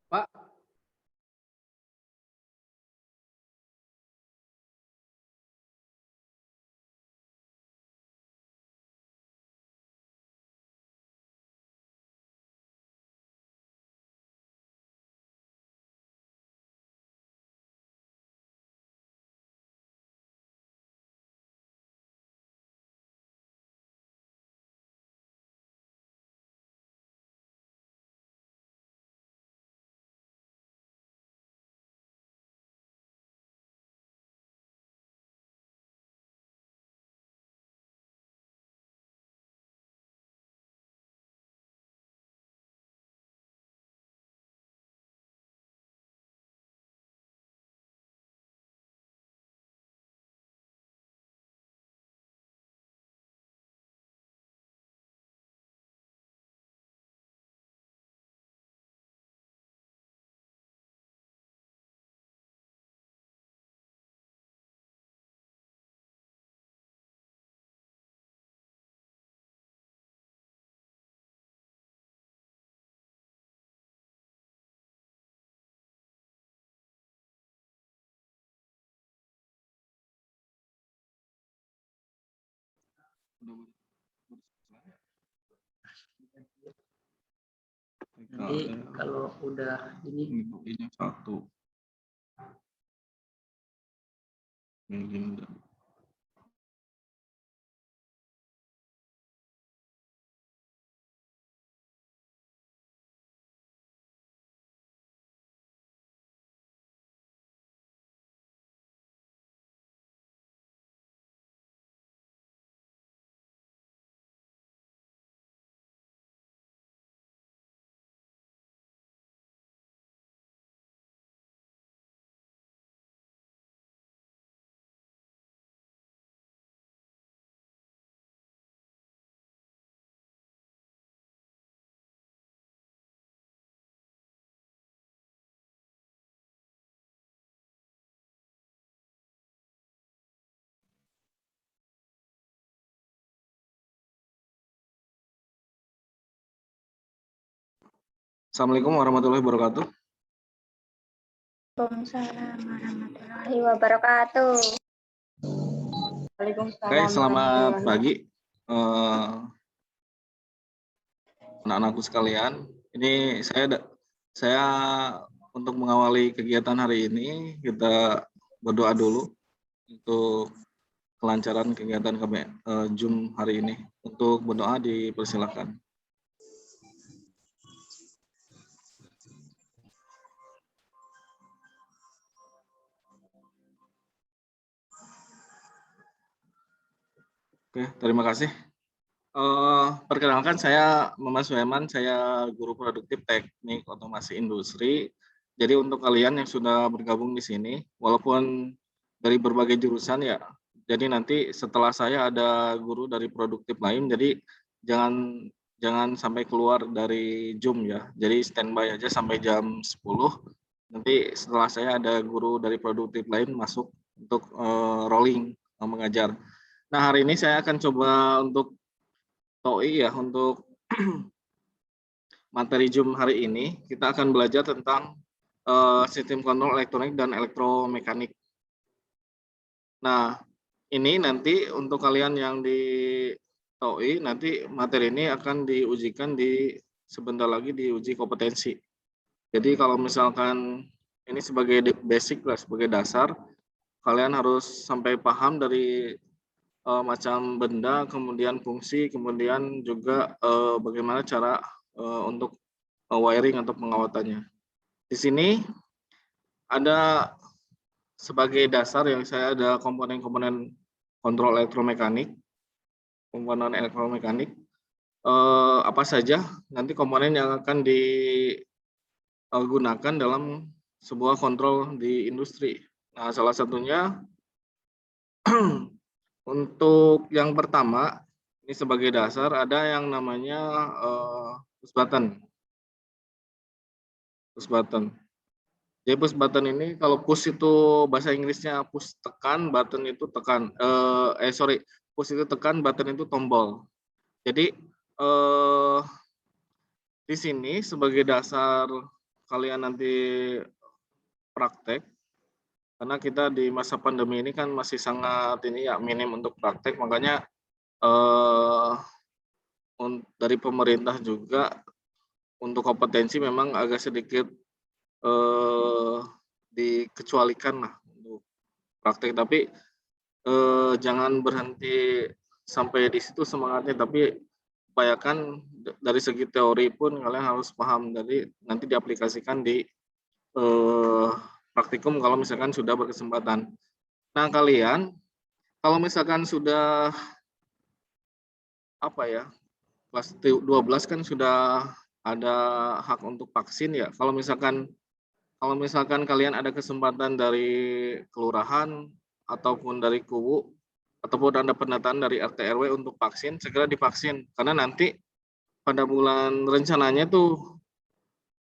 Pak. Nanti kalau udah ini satu. Assalamualaikum warahmatullahi wabarakatuh. Waalaikumsalam warahmatullahi wabarakatuh. Waalaikumsalam. Oke, selamat pagi anak-anakku sekalian. Ini saya untuk mengawali kegiatan hari ini, kita berdoa dulu untuk kelancaran kegiatan Zoom hari ini. Untuk berdoa dipersilakan. Oke, terima kasih. Perkenalkan, saya Muhammad Sulaiman, saya guru produktif teknik otomasi industri. Jadi untuk kalian yang sudah bergabung di sini, walaupun dari berbagai jurusan ya, jadi nanti setelah saya ada guru dari produktif lain, jadi jangan sampai keluar dari Zoom ya. Jadi standby aja sampai jam 10. Nanti setelah saya ada guru dari produktif lain masuk untuk rolling mengajar. Nah, hari ini saya akan coba untuk TOI ya, untuk materi Zoom hari ini kita akan belajar tentang sistem kontrol elektronik dan elektromekanik. Nah, ini nanti untuk kalian yang di TOI, nanti materi ini akan diujikan sebentar lagi diuji kompetensi. Jadi kalau misalkan ini sebagai basic lah, sebagai dasar, kalian harus sampai paham dari macam benda, kemudian fungsi, kemudian juga bagaimana cara untuk wiring atau pengawatannya. Di sini ada sebagai dasar yang saya ada komponen-komponen kontrol elektromekanik. Komponen elektromekanik apa saja nanti komponen yang akan digunakan dalam sebuah kontrol di industri. Nah, salah satunya untuk yang pertama, ini sebagai dasar ada yang namanya push button. Push button. Jadi push button ini, kalau push itu bahasa Inggrisnya push tekan, button itu tekan. Push itu tekan, button itu tombol. Jadi di sini sebagai dasar kalian nanti praktek, karena kita di masa pandemi ini kan masih sangat ini ya, minim untuk praktek, makanya dari pemerintah juga untuk kompetensi memang agak sedikit dikecualikan lah untuk praktek, tapi jangan berhenti sampai di situ semangatnya, tapi upayakan dari segi teori pun kalian harus paham, jadi nanti diaplikasikan di praktikum kalau misalkan sudah berkesempatan. Nah, kalian kalau misalkan sudah kelas 12 kan sudah ada hak untuk vaksin ya. Kalau misalkan kalian ada kesempatan dari kelurahan ataupun dari kubu ataupun ada pendataan dari RT RW untuk vaksin, segera divaksin, karena nanti pada bulan rencananya tuh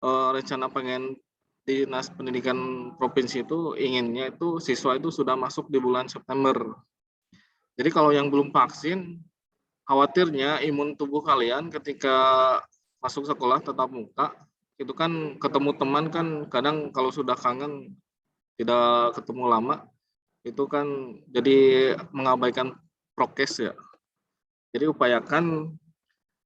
rencana pengen Dinas Pendidikan Provinsi itu inginnya itu siswa itu sudah masuk di bulan September. Jadi kalau yang belum vaksin, khawatirnya imun tubuh kalian ketika masuk sekolah tatap muka, itu kan ketemu teman kan kadang kalau sudah kangen tidak ketemu lama, itu kan jadi mengabaikan prokes ya. Jadi upayakan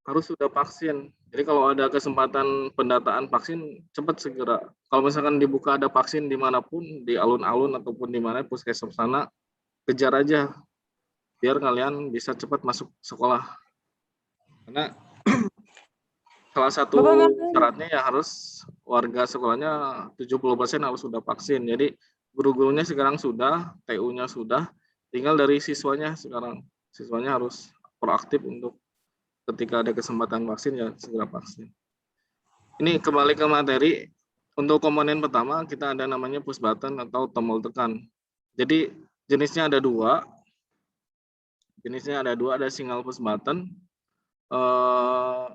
harus sudah vaksin. Jadi kalau ada kesempatan pendataan vaksin, cepat segera. Kalau misalkan dibuka ada vaksin dimanapun, di alun-alun ataupun di mana puskesmas sana, kejar aja, biar kalian bisa cepat masuk sekolah. Karena salah satu syaratnya ya harus warga sekolahnya 70% harus sudah vaksin. Jadi guru-gurunya sekarang sudah, TU-nya sudah, tinggal dari siswanya sekarang. Siswanya harus proaktif untuk ketika ada kesempatan vaksin ya segera vaksin. Ini kembali ke materi. Untuk komponen pertama kita ada namanya push button atau tombol tekan. Jadi jenisnya ada dua. Ada single push button.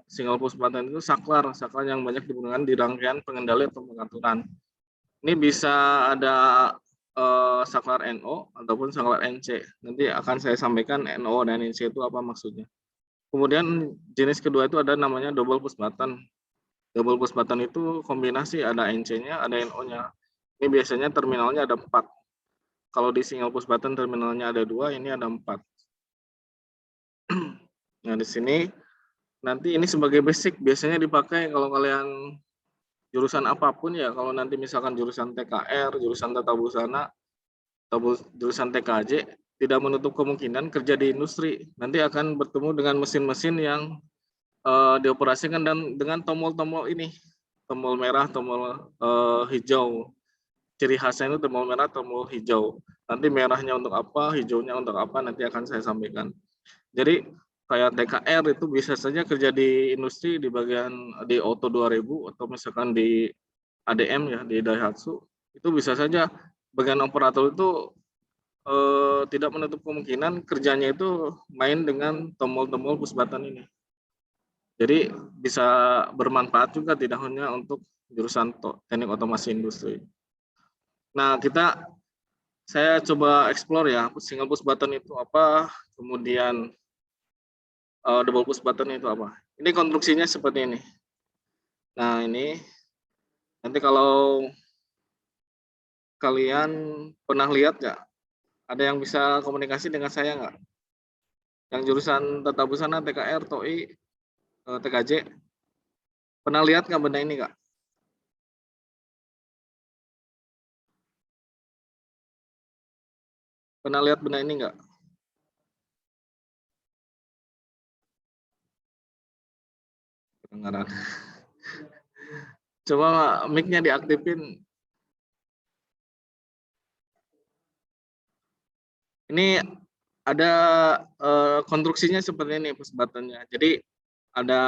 Single push button itu saklar yang banyak digunakan di rangkaian pengendali atau pengaturan. Ini bisa ada saklar NO ataupun saklar NC. Nanti akan saya sampaikan NO dan NC itu apa maksudnya. Kemudian jenis kedua itu ada namanya double push button. Double push button itu kombinasi ada NC-nya, ada NO-nya. Ini biasanya terminalnya ada 4. Kalau di single push button terminalnya ada 2, ini ada 4. Nah, di sini nanti ini sebagai basic biasanya dipakai kalau kalian jurusan apapun ya. Kalau nanti misalkan jurusan TKR, jurusan Tata Busana, atau jurusan TKJ, tidak menutup kemungkinan kerja di industri. Nanti akan bertemu dengan mesin-mesin yang dioperasikan dan dengan tombol-tombol ini, tombol merah, tombol hijau. Ciri khasnya itu tombol merah, tombol hijau. Nanti merahnya untuk apa, hijaunya untuk apa, nanti akan saya sampaikan. Jadi kayak TKR itu bisa saja kerja di industri di bagian di Auto 2000 atau misalkan di ADM ya, di Daihatsu, itu bisa saja bagian operator itu tidak menutup kemungkinan kerjanya itu main dengan tombol-tombol push button ini. Jadi bisa bermanfaat juga tidak hanya untuk jurusan teknik otomasi industri. Nah, saya coba explore ya, single push button itu apa, kemudian double push button itu apa. Ini konstruksinya seperti ini. Nah, ini nanti kalau kalian pernah lihat nggak, ada yang bisa komunikasi dengan saya nggak? Yang jurusan Tata Busana, TKR, TOI, TKJ, pernah lihat nggak benda ini nggak? Pernah lihat benda ini nggak? Kedengaran. Coba mic-nya diaktifin. Ini ada konstruksinya seperti ini push button-nya. Jadi ada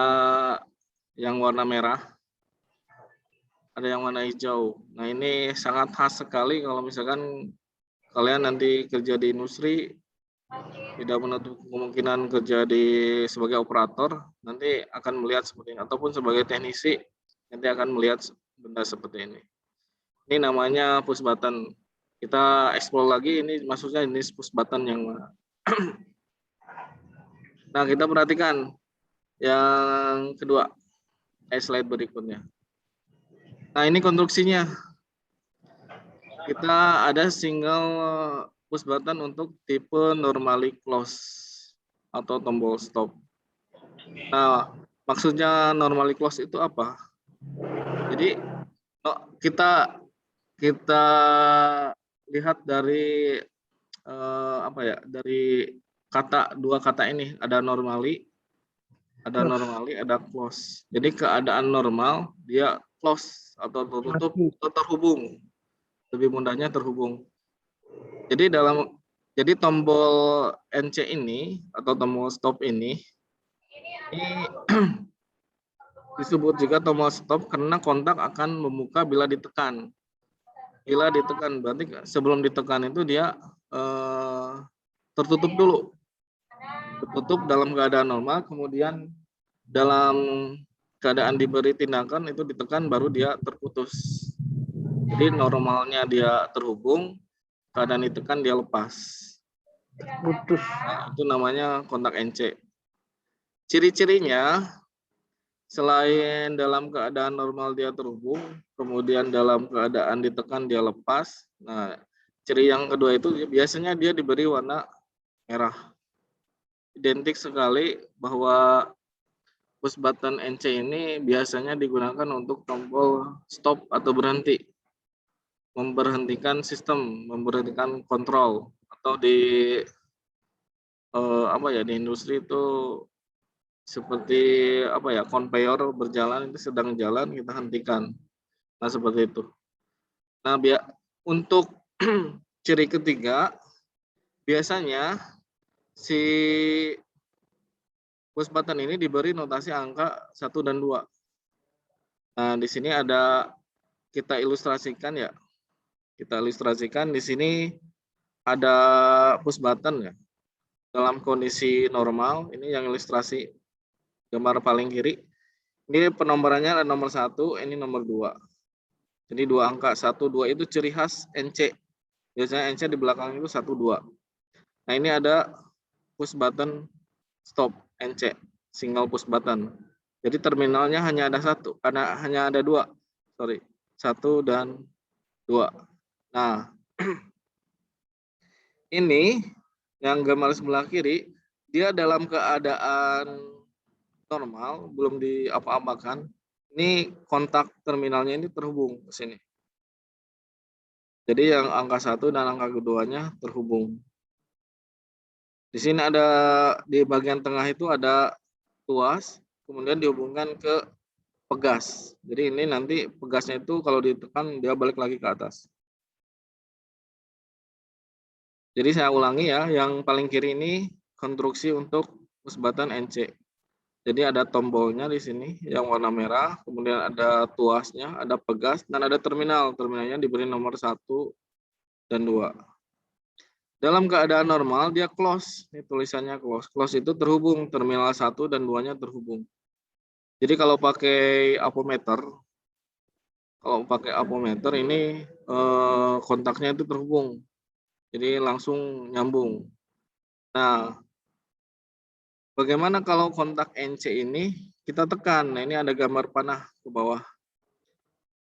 yang warna merah, ada yang warna hijau. Nah, ini sangat khas sekali kalau misalkan kalian nanti kerja di industri, tidak menutup kemungkinan kerja sebagai operator, nanti akan melihat seperti ini, ataupun sebagai teknisi nanti akan melihat benda seperti ini. Ini namanya push button. Kita explore lagi, ini maksudnya jenis push button yang mana. Nah, kita perhatikan yang kedua, slide berikutnya. Nah, ini konstruksinya. Kita ada single push button untuk tipe normally close atau tombol stop. Nah, maksudnya normally close itu apa? Jadi kita lihat dari apa ya? Dari dua kata ini, ada normally, ada close. Jadi keadaan normal dia close atau tertutup atau terhubung. Lebih mudahnya terhubung. Jadi tombol NC ini atau tombol stop ini disebut juga tombol stop karena kontak akan membuka bila ditekan. Bila ditekan berarti sebelum ditekan itu dia tertutup dulu. Tertutup dalam keadaan normal, kemudian dalam keadaan diberi tindakan itu ditekan baru dia terputus. Jadi normalnya dia terhubung, keadaan ditekan dia lepas. Putus. Nah, itu namanya kontak NC. Ciri-cirinya selain dalam keadaan normal dia terhubung, kemudian dalam keadaan ditekan dia lepas. Nah, ciri yang kedua itu biasanya dia diberi warna merah. Identik sekali bahwa push button NC ini biasanya digunakan untuk tombol stop atau berhenti. Memberhentikan sistem, memberhentikan kontrol, atau di di industri itu seperti konveyor berjalan, itu sedang jalan kita hentikan. Nah, seperti itu. Nah, untuk ciri ketiga biasanya si push button ini diberi notasi angka 1 dan 2. Nah, di sini kita ilustrasikan ya. Kita ilustrasikan di sini ada push button ya. Dalam kondisi normal, ini yang ilustrasi gambar paling kiri. Ini penomborannya ada nomor 1, ini nomor 2. Jadi 2 angka, 1, 2 itu ciri khas NC. Biasanya NC di belakang itu 1, 2. Nah, ini ada push button stop NC, single push button. Jadi terminalnya hanya ada 1, karena hanya ada 2. 1 dan 2. Nah, ini yang gambar sebelah kiri, dia dalam keadaan normal, belum diapa-apakan. Ini kontak terminalnya ini terhubung ke sini. Jadi yang angka 1 dan angka keduanya terhubung. Di sini di bagian tengah itu ada tuas, kemudian dihubungkan ke pegas. Jadi ini nanti pegasnya itu kalau ditekan dia balik lagi ke atas. Jadi saya ulangi ya, yang paling kiri ini konstruksi untuk push button NC. Jadi ada tombolnya di sini yang warna merah, kemudian ada tuasnya, ada pegas, dan ada terminal. Terminalnya diberi nomor 1 dan 2. Dalam keadaan normal dia close, ini tulisannya close. Close itu terhubung, terminal 1 dan 2-nya terhubung. Jadi kalau pakai apometer ini kontaknya itu terhubung. Jadi langsung nyambung. Nah, bagaimana kalau kontak NC ini kita tekan? Nah, ini ada gambar panah ke bawah.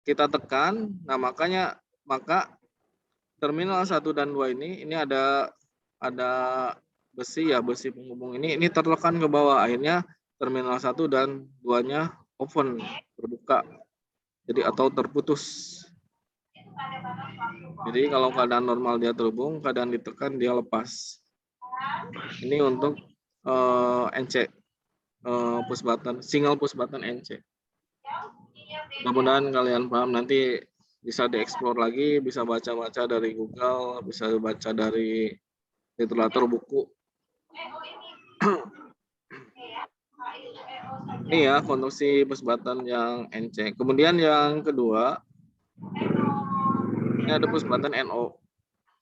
Kita tekan, nah maka terminal 1 dan 2 ini ada besi penghubung ini tertekan ke bawah. Akhirnya terminal 1 dan 2-nya open, terbuka. Jadi atau terputus. Jadi kalau keadaan normal dia terhubung, keadaan ditekan dia lepas. Ini untuk NC, push button, single push button NC. Mudah-mudahan kalian paham, nanti bisa dieksplor lagi, bisa baca-baca dari Google, bisa baca dari literatur buku. Ini ya konstruksi push button yang NC. Kemudian yang kedua, ini ada push button NO.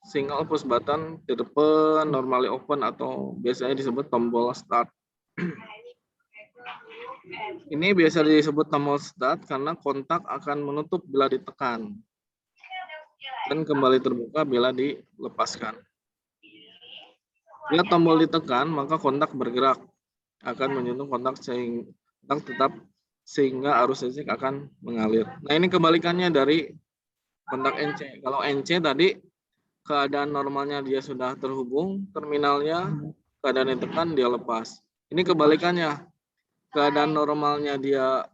Single push button tipe normally open atau biasanya disebut tombol start. Ini biasa disebut tombol start karena kontak akan menutup bila ditekan dan kembali terbuka bila dilepaskan. Bila tombol ditekan, maka kontak bergerak, akan menyentuh kontak sehingga tetap sehingga arus listrik akan mengalir. Nah, ini kebalikannya dari kontak NC. Kalau NC tadi keadaan normalnya dia sudah terhubung, terminalnya keadaan ditekan dia lepas. Ini kebalikannya, keadaan normalnya dia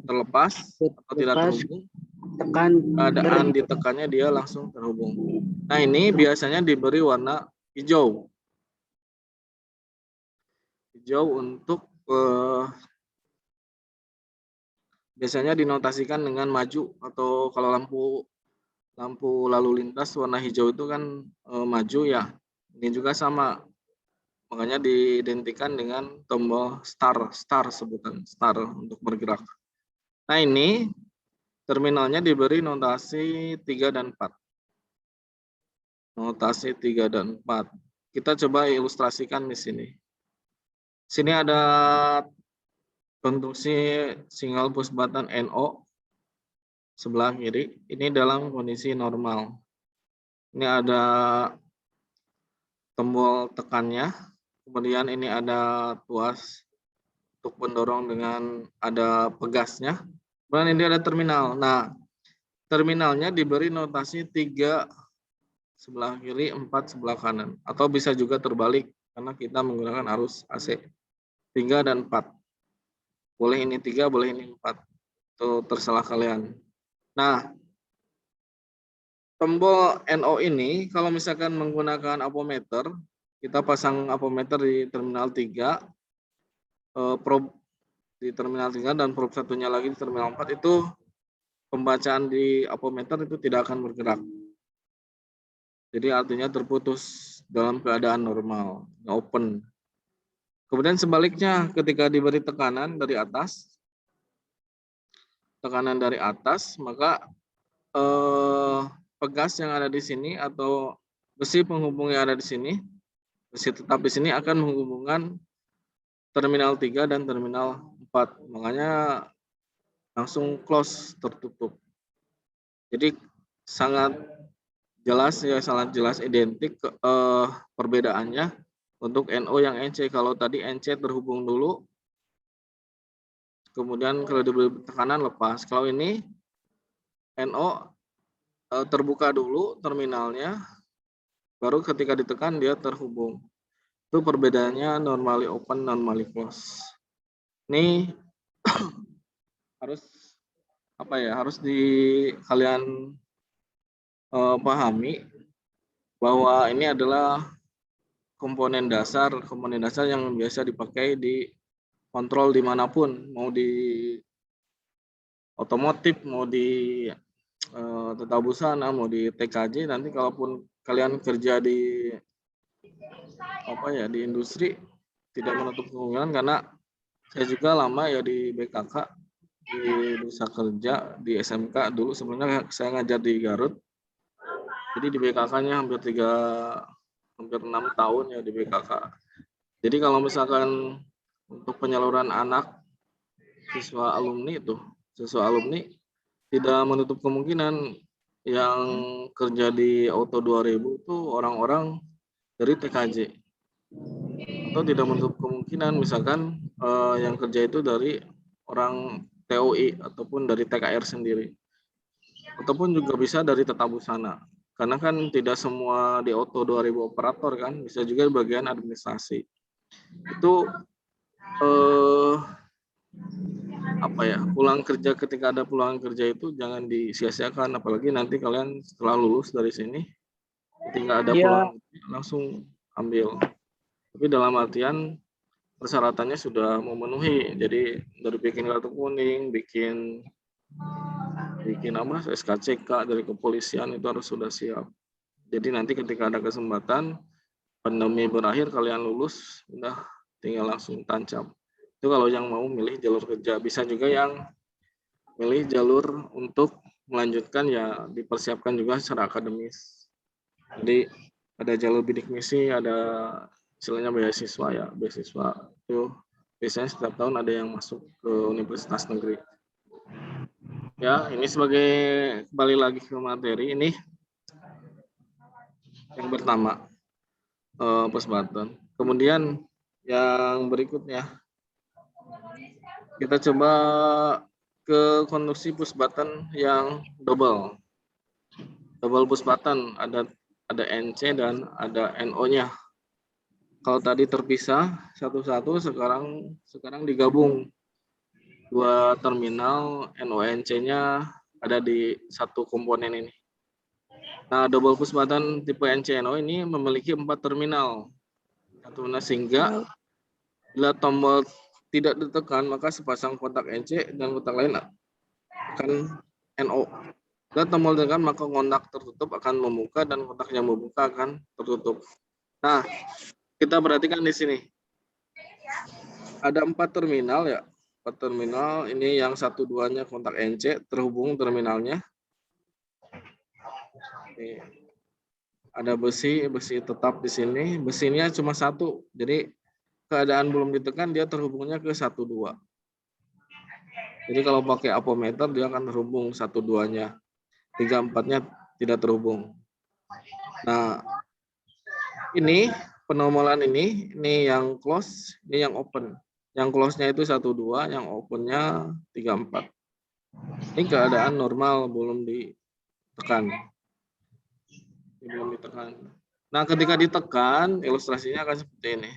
terlepas atau tidak terhubung, keadaan ditekannya dia langsung terhubung. Nah, ini biasanya diberi warna hijau. Hijau untuk biasanya dinotasikan dengan maju, atau kalau lampu lalu lintas warna hijau itu kan maju ya. Ini juga sama, makanya diidentikan dengan tombol start sebutan start untuk bergerak. Nah, ini terminalnya diberi notasi 3 dan 4. Notasi 3 dan 4. Kita coba ilustrasikan di sini. Sini ada konstruksi single push button NO sebelah kiri. Ini dalam kondisi normal. Ini ada tombol tekannya. Kemudian ini ada tuas untuk pendorong dengan ada pegasnya. Kemudian ini ada terminal. Nah, terminalnya diberi notasi 3 sebelah kiri, 4 sebelah kanan. Atau bisa juga terbalik karena kita menggunakan arus AC. 3 dan 4. Boleh ini 3, boleh ini 4. Itu terserah kalian. Nah, tombol NO ini kalau misalkan menggunakan apometer, kita pasang apometer di terminal 3, probe di terminal 3 dan probe satunya lagi di terminal 4, itu pembacaan di apometer itu tidak akan bergerak. Jadi artinya terputus dalam keadaan normal, open. Kemudian sebaliknya ketika diberi tekanan dari atas, maka pegas yang ada di sini atau besi penghubung yang ada di sini, besi tetap di sini akan menghubungkan terminal 3 dan terminal 4. Makanya langsung close, tertutup. Jadi sangat jelas identik perbedaannya untuk NO yang NC. Kalau tadi NC terhubung dulu, kemudian kalau diberi tekanan lepas. Kalau ini NO terbuka dulu terminalnya, baru ketika ditekan dia terhubung. Itu perbedaannya normally open, normally close. Ini harus harus kalian pahami bahwa ini adalah komponen dasar yang biasa dipakai di kontrol dimanapun, mau di otomotif, mau di tata busana, mau di TKJ. Nanti kalaupun kalian kerja di di industri, tidak menutup kemungkinan, karena saya juga lama ya di BKK, di Bursa Kerja, di SMK dulu. Sebenarnya saya ngajar di Garut, jadi di BKK-nya hampir 6 tahun ya di BKK. Jadi kalau misalkan untuk penyaluran anak siswa alumni tidak menutup kemungkinan yang kerja di Auto 2000 itu orang-orang dari TKJ, atau tidak menutup kemungkinan misalkan yang kerja itu dari orang TOI ataupun dari TKR sendiri, ataupun juga bisa dari tata busana, karena kan tidak semua di Auto 2000 operator kan, bisa juga bagian administrasi. Itu pulang kerja, ketika ada pulang kerja itu jangan disia-siakan, apalagi nanti kalian setelah lulus dari sini ketika ada pulang langsung ambil. Tapi dalam artian persyaratannya sudah memenuhi, jadi dari bikin kartu kuning, bikin SKCK dari kepolisian itu harus sudah siap. Jadi nanti ketika ada kesempatan pandemi berakhir, kalian lulus, udah tinggal langsung tancap. Itu kalau yang mau milih jalur kerja. Bisa juga yang milih jalur untuk melanjutkan, ya dipersiapkan juga secara akademis. Jadi ada jalur bidik misi, ada istilahnya beasiswa ya, beasiswa itu biasanya setiap tahun ada yang masuk ke universitas negeri. Ya, ini sebagai kembali lagi ke materi, ini yang pertama push button. Kemudian yang berikutnya Kita coba ke konduksi push button yang double. Double push button ada NC dan ada NO-nya. Kalau tadi terpisah satu-satu, sekarang digabung. Dua terminal NO-NC-nya ada di satu komponen ini. Nah, double push button tipe NC-NO ini memiliki 4 terminal. Sehingga bila tombol tidak ditekan, maka sepasang kontak NC dan kontak lain akan NO. Bila tombol ditekan, maka kontak tertutup akan membuka dan kontak yang membuka akan tertutup. Nah, kita perhatikan di sini. Ada 4 terminal ya. 4 terminal, ini yang 1-2-nya kontak NC, terhubung terminalnya. Ini ada besi tetap di sini. Besinya cuma 1, jadi keadaan belum ditekan dia terhubungnya ke 1-2. Jadi kalau pakai apometer dia akan terhubung 1-2-nya. 3-4-nya tidak terhubung. Nah, ini penomolan ini yang close, ini yang open. Yang close-nya itu 1-2, yang open-nya 3-4. Ini keadaan normal, belum ditekan. Belum ditekan. Nah, ketika ditekan, ilustrasinya akan seperti ini.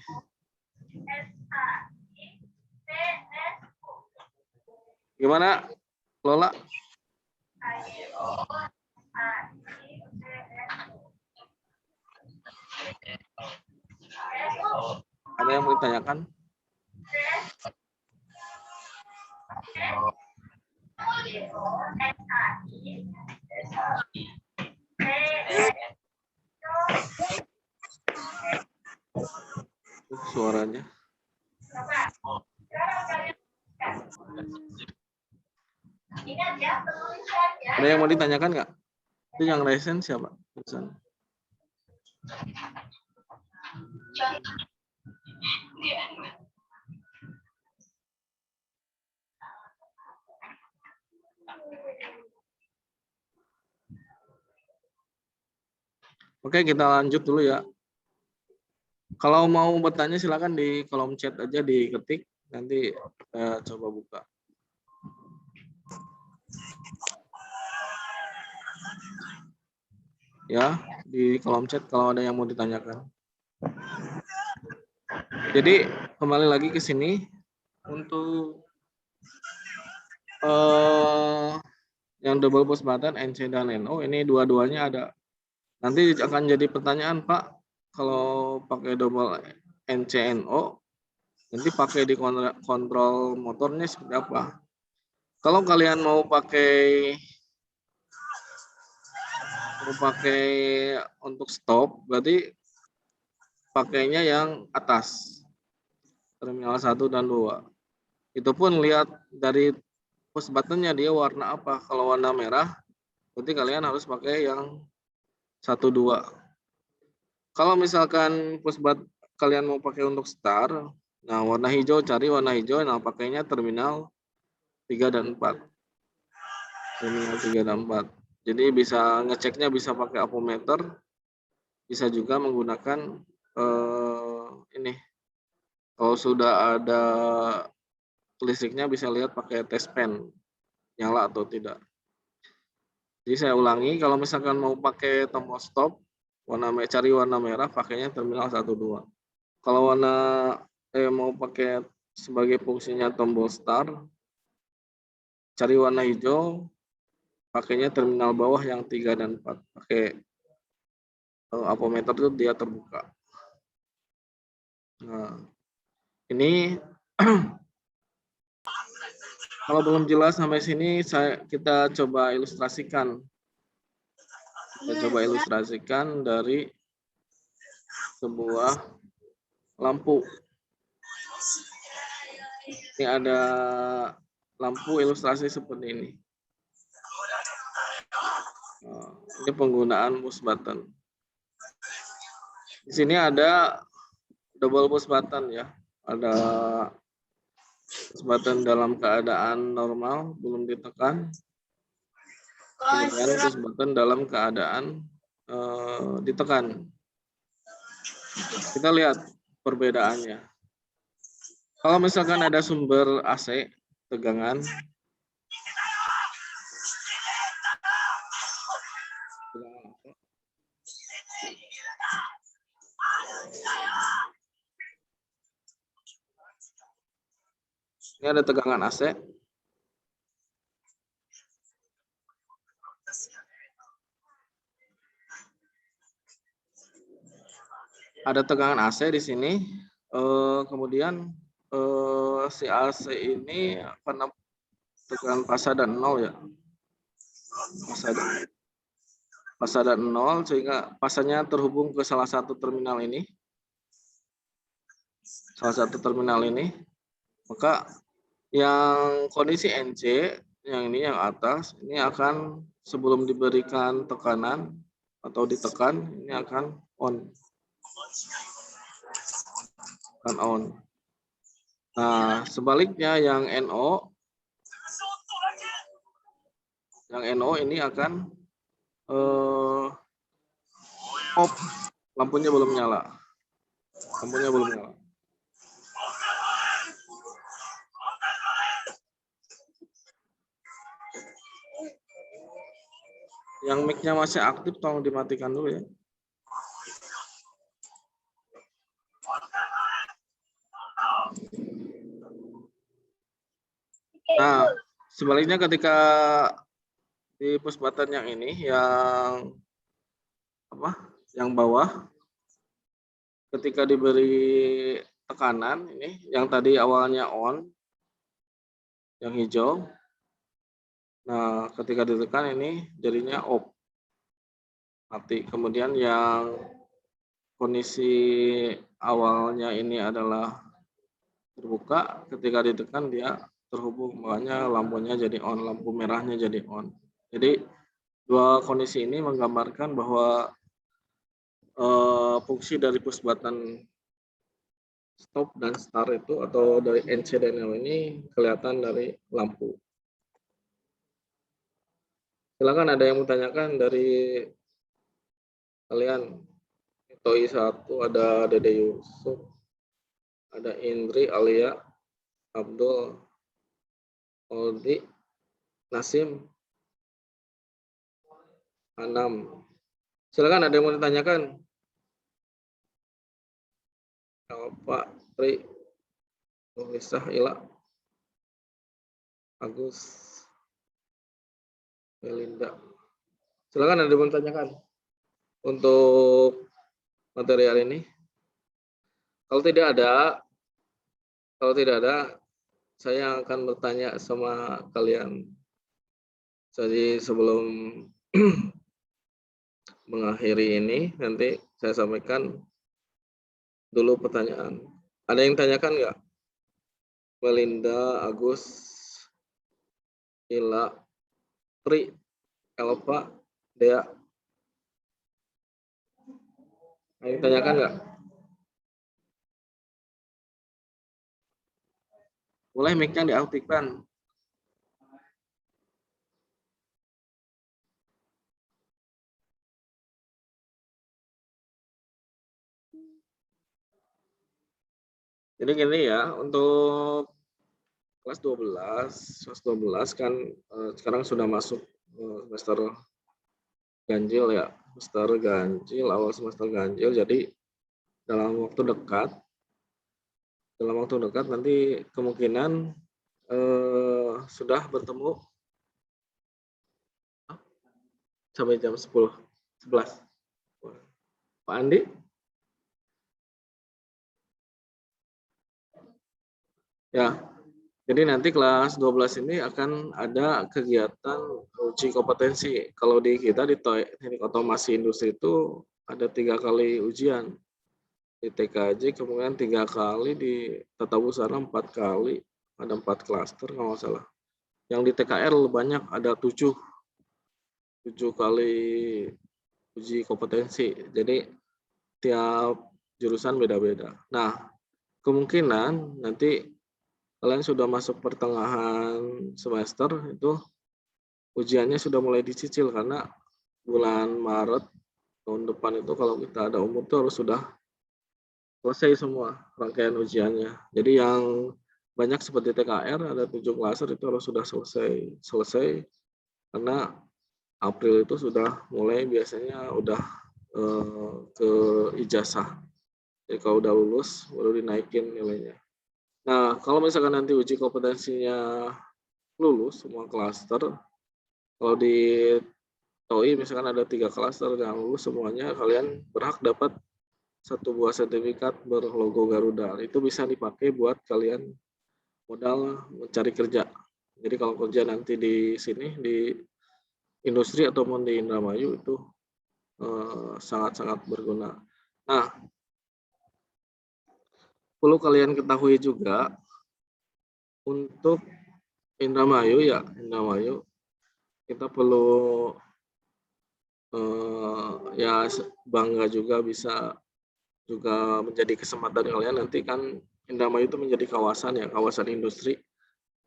Gimana, Lola? Ada yang mau ditanyakan? Suaranya. Ada yang mau ditanyakan nggak? Itu yang resen siapa? Oke, kita lanjut dulu ya. Kalau mau bertanya silakan di kolom chat aja diketik, nanti kita coba buka. Ya, di kolom chat kalau ada yang mau ditanyakan. Jadi kembali lagi ke sini untuk yang double push button NC dan NO ini dua-duanya ada. Nanti akan jadi pertanyaan, Pak, kalau pakai double NC NO nanti pakai di kontrol motornya seperti apa? Kalau kalian mau pakai untuk stop, berarti pakainya yang atas, terminal 1 dan 2. Itu pun lihat dari push buttonnya dia warna apa. Kalau warna merah, berarti kalian harus pakai yang 1-2. Kalau misalkan push button kalian mau pakai untuk start, nah warna hijau, cari warna hijau, nah pakainya terminal 3 dan 4. Terminal 3 dan 4. Jadi bisa ngeceknya bisa pakai apometer, bisa juga menggunakan ini. Kalau sudah ada listriknya bisa lihat pakai test pen nyala atau tidak. Jadi saya ulangi, kalau misalkan mau pakai tombol stop, cari warna merah, pakainya terminal 1-2. Kalau mau pakai sebagai fungsinya tombol start, cari warna hijau, pakainya terminal bawah yang 3 dan 4. Pakai apometer itu dia terbuka. Nah, ini kalau belum jelas sampai sini kita coba ilustrasikan. Kita coba ilustrasikan dari sebuah lampu. Ini ada lampu ilustrasi seperti ini. Ini penggunaan push button. Di sini ada double push button ya. Ada push button dalam keadaan normal, belum ditekan. Kemudian push button dalam keadaan ditekan. Kita lihat perbedaannya. Kalau misalkan ada sumber AC, tegangan, ini ada tegangan AC. Ada tegangan AC di sini. Kemudian si AC ini karena tegangan pasada 0 ya. Pasada 0 sehingga pasanya terhubung ke salah satu terminal ini. Maka yang kondisi NC yang ini yang atas ini akan sebelum diberikan tekanan atau ditekan ini akan on. Nah, sebaliknya yang NO ini akan off, lampunya belum nyala. Yang mic-nya masih aktif tolong dimatikan dulu ya. Nah, sebaliknya ketika di pusbatan yang ini yang bawah, ketika diberi tekanan ini yang tadi awalnya on, yang hijau. Nah, ketika ditekan ini jadinya off, mati. Kemudian yang kondisi awalnya ini adalah terbuka, ketika ditekan dia terhubung, makanya lampunya jadi on, lampu merahnya jadi on. Jadi dua kondisi ini menggambarkan bahwa fungsi dari push button stop dan start itu atau dari NC dan L ini kelihatan dari lampu. Silakan ada yang mau tanyakan dari kalian. TOI 1 ada Dede Yusuf, ada Indri, Alia, Abdul, Oldi, Nasim, Anam. Silakan ada yang mau ditanyakan. Pak Tri, Nulisah, Ila, Agus, Melinda. Silakan ada yang mau ditanyakan untuk material ini. Kalau tidak ada, saya akan bertanya sama kalian. Jadi sebelum mengakhiri ini, nanti saya sampaikan dulu pertanyaan. Ada yang tanyakan nggak? Melinda, Agus, Ila, Tri, Elva, Dea. Ada yang tanyakan nggak? Boleh mic-nya diaktifkan. Jadi gini ya, untuk kelas 12 kan sekarang sudah masuk semester ganjil ya, awal semester ganjil. Jadi dalam waktu dekat nanti kemungkinan sudah bertemu sampai jam 11. Pak Andi? Ya, jadi nanti kelas 12 ini akan ada kegiatan uji kompetensi. Kalau di kita di teknik otomasi industri itu ada 3 kali ujian. Di TKJ kemudian 3 kali, di tata busana 4 kali, ada 4 klaster kalau nggak salah. Yang di TKR banyak, ada 7 kali uji kompetensi. Jadi tiap jurusan beda-beda. Nah, kemungkinan nanti kalian sudah masuk pertengahan semester itu ujiannya sudah mulai dicicil karena bulan Maret tahun depan itu kalau kita ada umur itu harus sudah selesai semua rangkaian ujiannya. Jadi yang banyak seperti TKR ada 7 klaser itu harus sudah selesai karena April itu sudah mulai biasanya udah ke ijazah. Jadi kalau udah lulus baru dinaikin nilainya. Nah, kalau misalkan nanti uji kompetensinya lulus semua klaster, kalau di TOI misalkan ada 3 klaster yang lulus semuanya, kalian berhak dapat 1 buah sertifikat berlogo Garuda. Itu bisa dipakai buat kalian modal mencari kerja. Jadi kalau kerja nanti di sini di industri ataupun di Indramayu itu sangat-sangat berguna. Nah, perlu kalian ketahui juga untuk Indramayu kita perlu ya bangga juga bisa juga menjadi kesempatan kalian nanti kan Indramayu itu menjadi kawasan industri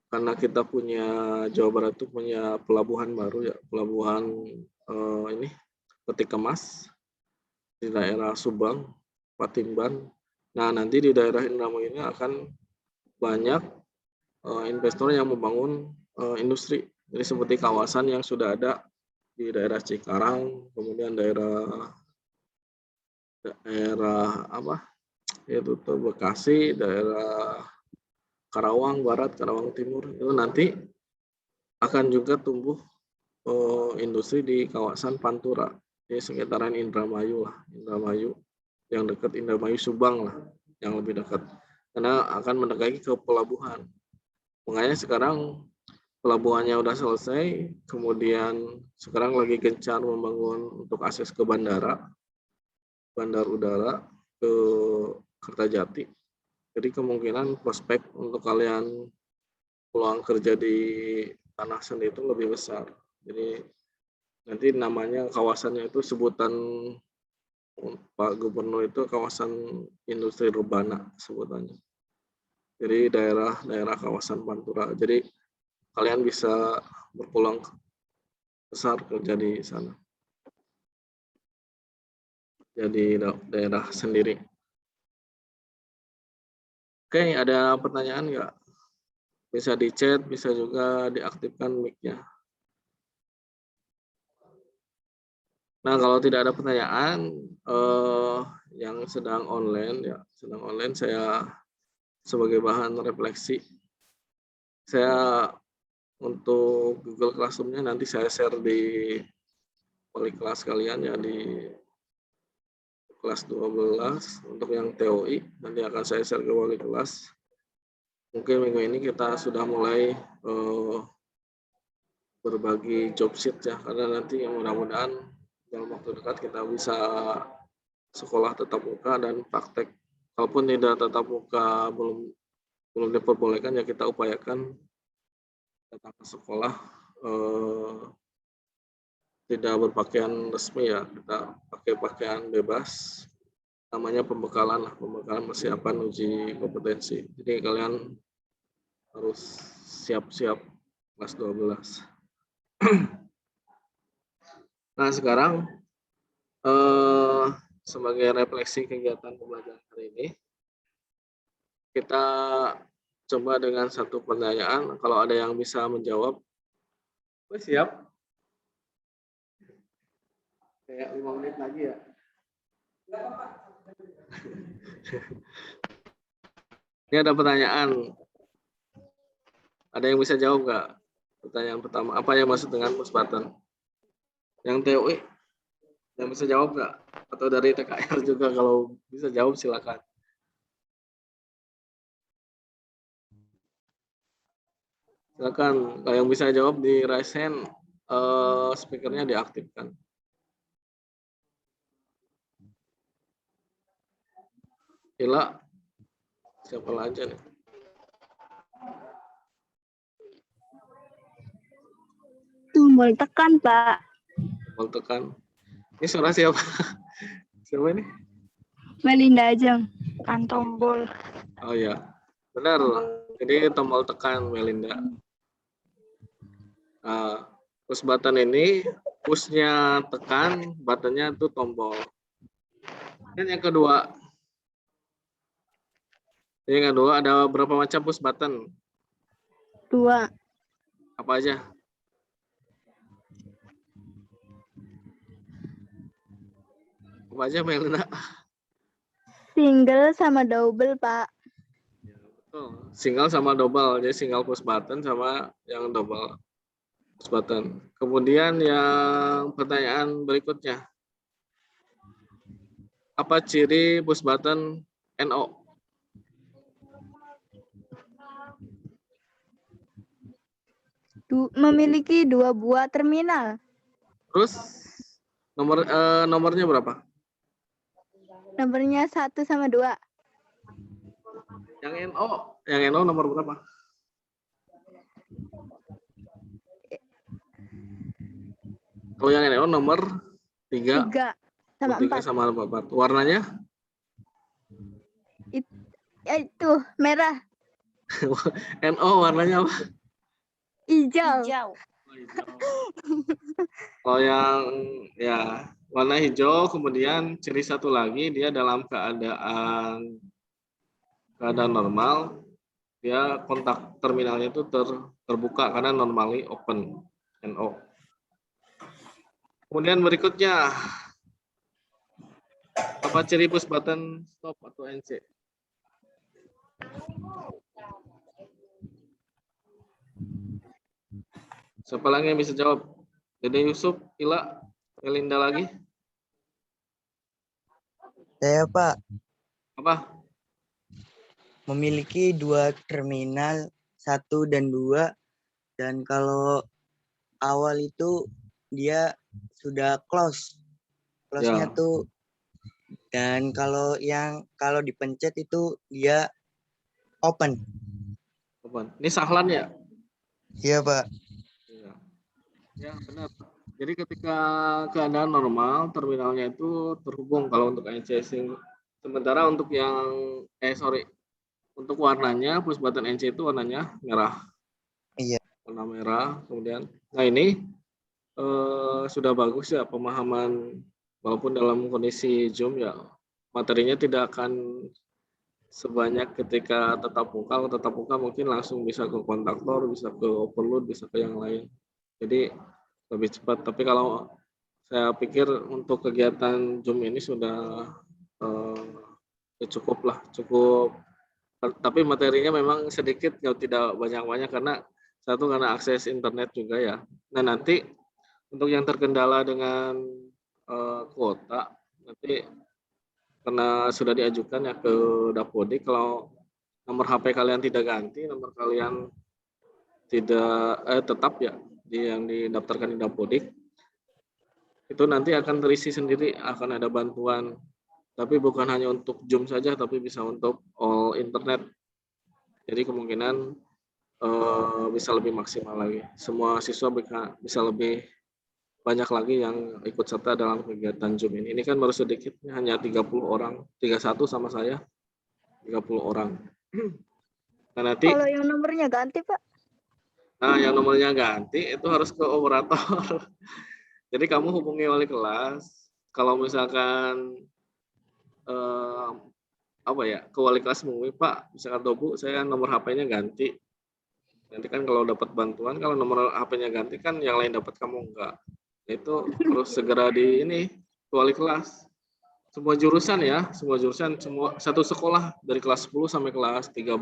karena kita punya Jawa Barat itu punya pelabuhan baru pelabuhan ini peti kemas di daerah Subang, Patimban. Nah, nanti di daerah Indramayu ini akan banyak investor yang membangun industri. Jadi seperti kawasan yang sudah ada di daerah Cikarang, kemudian daerah yaitu Bekasi, daerah Karawang Barat, Karawang Timur, itu nanti akan juga tumbuh industri di kawasan Pantura, di sekitaran Indramayu yang dekat Indramayu Subang lah, yang lebih dekat, karena akan mendekati ke pelabuhan. Makanya sekarang pelabuhannya udah selesai, kemudian sekarang lagi gencar membangun untuk akses ke bandar udara ke Kertajati. Jadi kemungkinan prospek untuk kalian peluang kerja di tanah seni itu lebih besar. Jadi nanti namanya kawasannya itu sebutan Pak Gubernur itu kawasan industri urbana sebutannya. Jadi daerah kawasan Pantura. Jadi kalian bisa berpeluang besar kerja di sana. Jadi daerah sendiri. Oke, ada pertanyaan nggak? Bisa di chat, bisa juga diaktifkan mic-nya. Nah, kalau tidak ada pertanyaan yang sedang online saya sebagai bahan refleksi. Saya untuk Google Classroom-nya nanti saya share di wali kelas kalian ya di kelas 12 untuk yang TOI nanti akan saya share ke wali kelas. Mungkin minggu ini kita sudah mulai berbagi job sheet ya karena nanti mudah-mudahan dalam waktu dekat kita bisa sekolah tatap muka dan praktek. Kalaupun tidak tatap muka belum diperbolehkan ya kita upayakan datang ke sekolah tidak berpakaian resmi ya, kita pakai pakaian bebas, namanya pembekalan persiapan uji kompetensi. Jadi kalian harus siap-siap kelas 12. Nah sekarang sebagai refleksi kegiatan pembelajaran hari ini, kita coba dengan satu pertanyaan, kalau ada yang bisa menjawab, siap? Kayak 5 menit lagi ya. Ini ada pertanyaan. Ada yang bisa jawab nggak? Pertanyaan pertama, apa yang maksud dengan push button? Yang TOI, yang bisa jawab nggak? Atau dari TKR juga kalau bisa jawab silakan. Silakan, kalau yang bisa jawab di raise hand, speakernya diaktifkan. Ila, siapa aja nih? Tombol tekan, Pak. Tombol tekan. Ini suara siapa? Siapa ini? Melinda Ajeng. Tekan tombol. Oh ya, benar. Jadi tombol tekan Melinda. Nah, push button ini, push-nya tekan, button-nya itu tombol. Dan yang kedua, Yang kedua, ada berapa macam push button? 2. Apa aja? Apa aja, Melina? Single sama double, Pak. Betul. Single sama double. Jadi single push button sama yang double push button. Kemudian yang pertanyaan berikutnya. Apa ciri push button NO? Memiliki 2 buah terminal. Terus nomornya berapa? Nomornya 1 sama 2. Yang NO nomor berapa? Kalau yang NO nomor 3 3 sama 4. sama 4. Warnanya? Itu merah. NO warnanya apa? Hijau. Kalau yang ya warna hijau, kemudian ciri satu lagi dia dalam keadaan normal, dia kontak terminalnya itu terbuka karena normally open, NO. Kemudian berikutnya, apa ciri push button stop atau NC? Siapa lagi yang bisa jawab? Dede Yusuf, Ila, Melinda lagi? Saya Pak Apa? memiliki 2 terminal, 1 dan 2, dan kalau awal itu dia sudah close-nya Ya. tuh, dan kalau dipencet itu dia open. Ini sahlan ya? Iya Pak. Ya benar. Jadi ketika keadaan normal terminalnya itu terhubung kalau untuk NC. Sementara untuk yang untuk warnanya push button NC itu warnanya merah. Iya. Warna merah. Kemudian, nah ini sudah bagus ya pemahaman, walaupun dalam kondisi Zoom ya materinya tidak akan sebanyak ketika tatap muka. Kalau tatap muka mungkin langsung bisa ke kontaktor, bisa ke overload, bisa ke yang lain. Jadi lebih cepat. Tapi kalau saya pikir untuk kegiatan Zoom ini sudah cukup lah, cukup. Tapi materinya memang sedikit, tidak banyak-banyak karena akses internet juga ya. Nah nanti untuk yang terkendala dengan kuota, nanti karena sudah diajukan ya ke Dapodik, kalau nomor HP kalian tidak ganti, nomor kalian tidak tetap ya yang didaftarkan di Dapodik, itu nanti akan terisi sendiri, akan ada bantuan. Tapi bukan hanya untuk Zoom saja, tapi bisa untuk all internet. Jadi kemungkinan bisa lebih maksimal lagi. Semua siswa bisa lebih banyak lagi yang ikut serta dalam kegiatan Zoom ini. Ini kan baru sedikit, hanya 30 orang, 31 sama saya, 30 orang. Nah, nanti, Kalau yang nomornya ganti, Pak? Nah, yang nomornya ganti itu harus ke operator. Jadi kamu hubungi wali kelas. Kalau misalkan ke wali kelas mengumumi, Pak, misalkan Bu, saya nomor HP-nya ganti. Nanti kan kalau dapat bantuan, kalau nomor HP-nya ganti kan yang lain dapat, kamu enggak. Itu harus segera ke wali kelas. Semua jurusan satu sekolah dari kelas 10 sampai kelas 13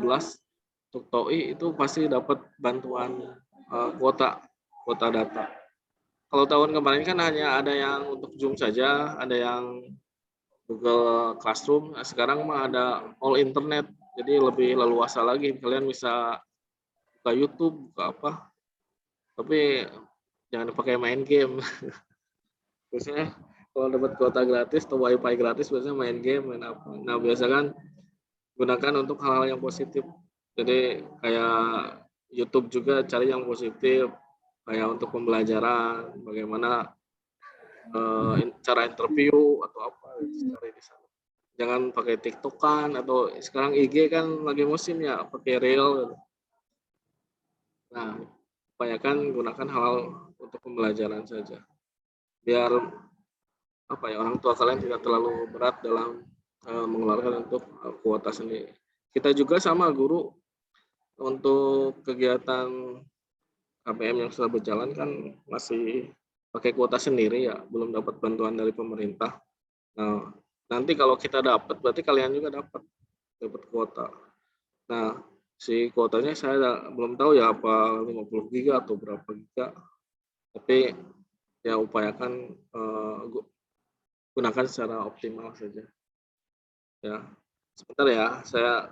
untuk TOI itu pasti dapat bantuan kuota data. Kalau tahun kemarin kan hanya ada yang untuk Zoom saja, ada yang Google Classroom. Nah, sekarang mah ada all internet, jadi lebih leluasa lagi. Kalian bisa buka YouTube, buka apa. Tapi jangan dipakai main game. Biasanya kalau dapat kuota gratis atau wifi gratis biasanya main game, main apa. Nah, biasa kan gunakan untuk hal-hal yang positif. Jadi kayak YouTube juga cari yang positif, kayak untuk pembelajaran, bagaimana cara interview atau apa, cari di sana. Jangan pakai TikTok-an, atau sekarang IG kan lagi musim ya, pakai Reel. Nah, upayakan gunakan hal untuk pembelajaran saja. Biar orang tua kalian tidak terlalu berat dalam mengeluarkan untuk kuota sendiri. kita juga sama guru untuk kegiatan KPM yang sudah berjalan kan masih pakai kuota sendiri ya, belum dapat bantuan dari pemerintah. Nah, nanti kalau kita dapat, berarti kalian juga dapat kuota. Nah, si kuotanya saya belum tahu ya apa 50 giga atau berapa giga. Tapi ya upayakan gunakan secara optimal saja. Ya, sebentar ya.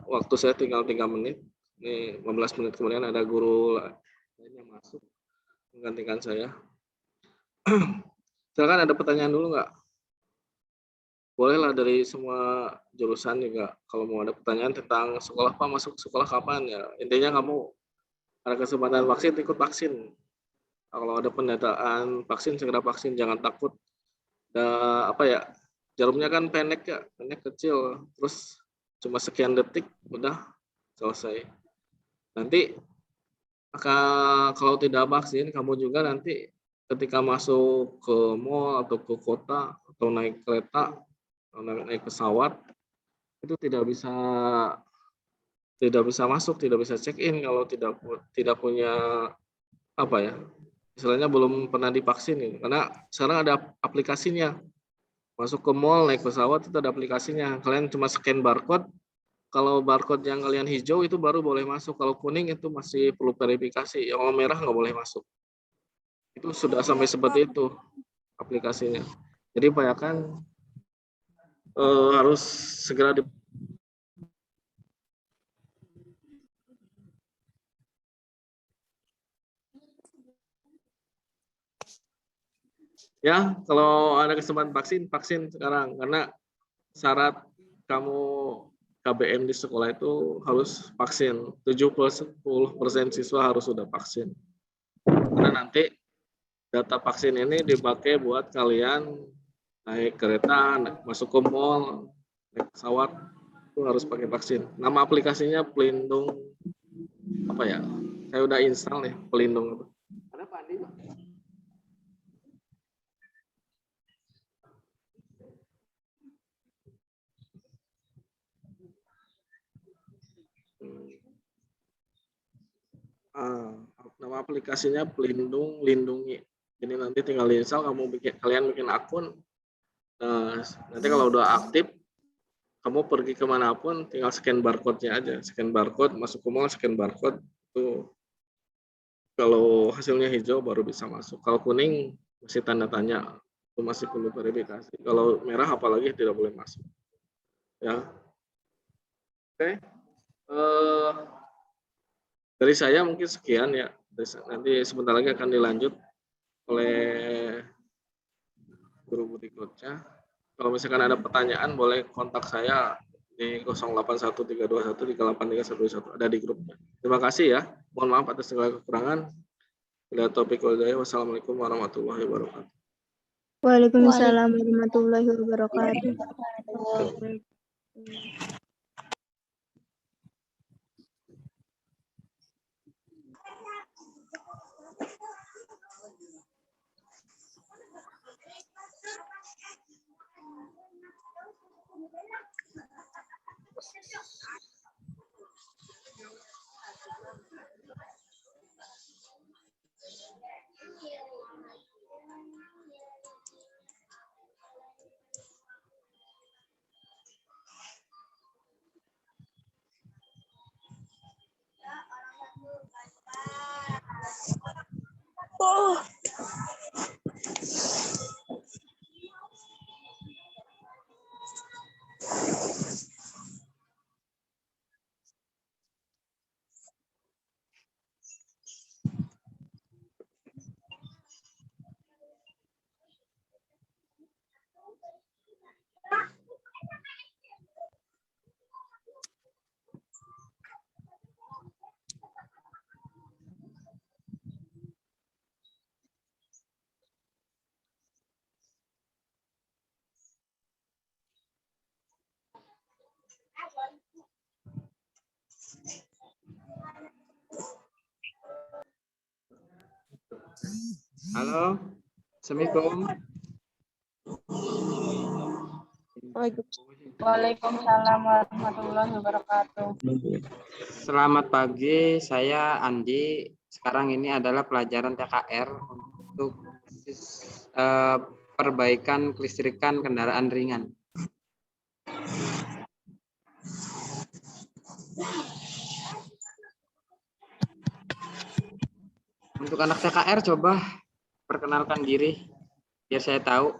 Waktu saya tinggal 3 menit. Ini 15 menit kemudian ada guru lainnya masuk menggantikan saya. Silakan, ada pertanyaan dulu nggak? Bolehlah dari semua jurusan juga. Kalau mau ada pertanyaan tentang sekolah Pak, masuk sekolah kapan ya? Intinya kamu ada kesempatan vaksin, ikut vaksin. Kalau ada pendataan vaksin, segera vaksin, jangan takut. Apa ya? Jarumnya kan pendek ya, pendek kecil, terus cuma sekian detik udah selesai. Nanti kalau tidak vaksin, kamu juga nanti ketika masuk ke mall atau ke kota atau naik kereta, naik pesawat, itu tidak bisa masuk, tidak bisa check in kalau tidak punya apa ya, istilahnya belum pernah divaksin gitu. Karena sekarang ada aplikasinya. Masuk ke mall, naik pesawat itu ada aplikasinya. Kalian cuma scan barcode. Kalau barcode yang kalian hijau itu baru boleh masuk. Kalau kuning itu masih perlu verifikasi. Yang merah nggak boleh masuk. Itu sudah sampai seperti itu aplikasinya. Jadi upayakan harus segera ya, kalau ada kesempatan vaksin sekarang, karena syarat kamu KBM di sekolah itu harus vaksin. 70% siswa harus sudah vaksin. Karena nanti data vaksin ini dipakai buat kalian naik kereta, masuk ke mall, naik pesawat, itu harus pakai vaksin. Nama aplikasinya Pelindung, apa ya? Saya udah install nih, Pelindung. Ada Pak Andi? Nama aplikasinya Pelindung Lindungi. Jadi nanti tinggal install, kalian bikin akun. Nanti kalau udah aktif, kamu pergi kemanapun, tinggal scan barcode-nya aja. Scan barcode, masuk ke mall, scan barcode. Itu kalau hasilnya hijau baru bisa masuk. Kalau kuning masih tanda tanya, itu masih perlu verifikasi. Kalau merah apalagi tidak boleh masuk. Ya, oke. Dari saya mungkin sekian ya. Nanti sebentar lagi akan dilanjut oleh guru berikutnya. Kalau misalkan ada pertanyaan, boleh kontak saya di 081321383111, ada di grupnya. Terima kasih ya. Mohon maaf atas segala kekurangan. Bila topik walhidayah. Wassalamualaikum warahmatullahi wabarakatuh. Waalaikumsalam warahmatullahi wabarakatuh. Halo, Assalamualaikum. Waalaikumsalam. Waalaikumsalam warahmatullahi wabarakatuh. Selamat pagi, saya Andi. Sekarang ini adalah pelajaran TKR untuk perbaikan kelistrikan kendaraan ringan. Untuk anak TKR coba perkenalkan diri biar saya tahu.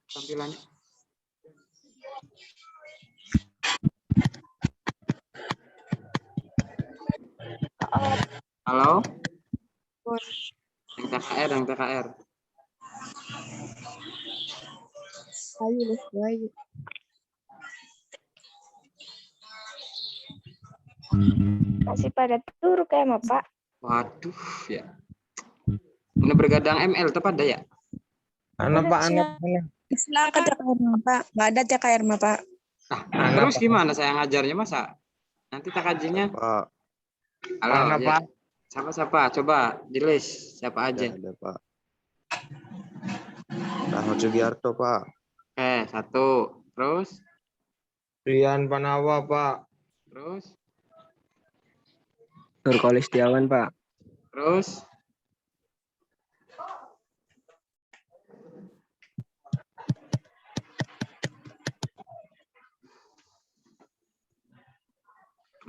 Tampilannya. Halo? Yang TKR. Ayo. Masih pada turu kayak Pak. Waduh, ya. Mana bergadang ML tepat dah ya? Anak Pak, anak. Silakan TKR Pak. Nggak ada TKR Pak. Nah, terus gimana saya ngajarnya masa? Nanti tak kajinya. Pak. Halo, Anak ya. Pak. Siapa? Coba di list siapa aja. Ada Pak. Rahmat Sugiarto Pak. Oke, 1. Terus? Rian Panawa Pak. Terus? Nurkolis Setiawan Pak. Terus?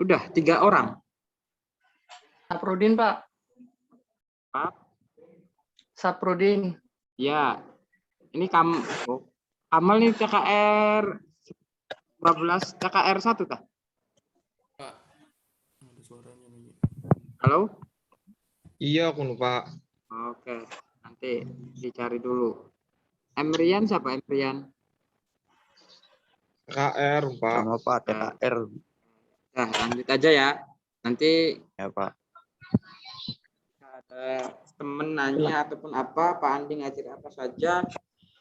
Udah 3 orang. Saprudin Pak. Pak? Saprudin. Ya. Ini Kamal nih TKR 12 TKR 1 kah? Pak. Ada suaranya nih. Halo? Iya, aku Pak. Oke, nanti dicari dulu. Emrian siapa Emrian? TKR Pak. Sama Pak TKR. Nah, lanjut aja ya. Nanti Ya Pak. ada temen nanya ataupun apa, Pak Andi ngajar apa saja.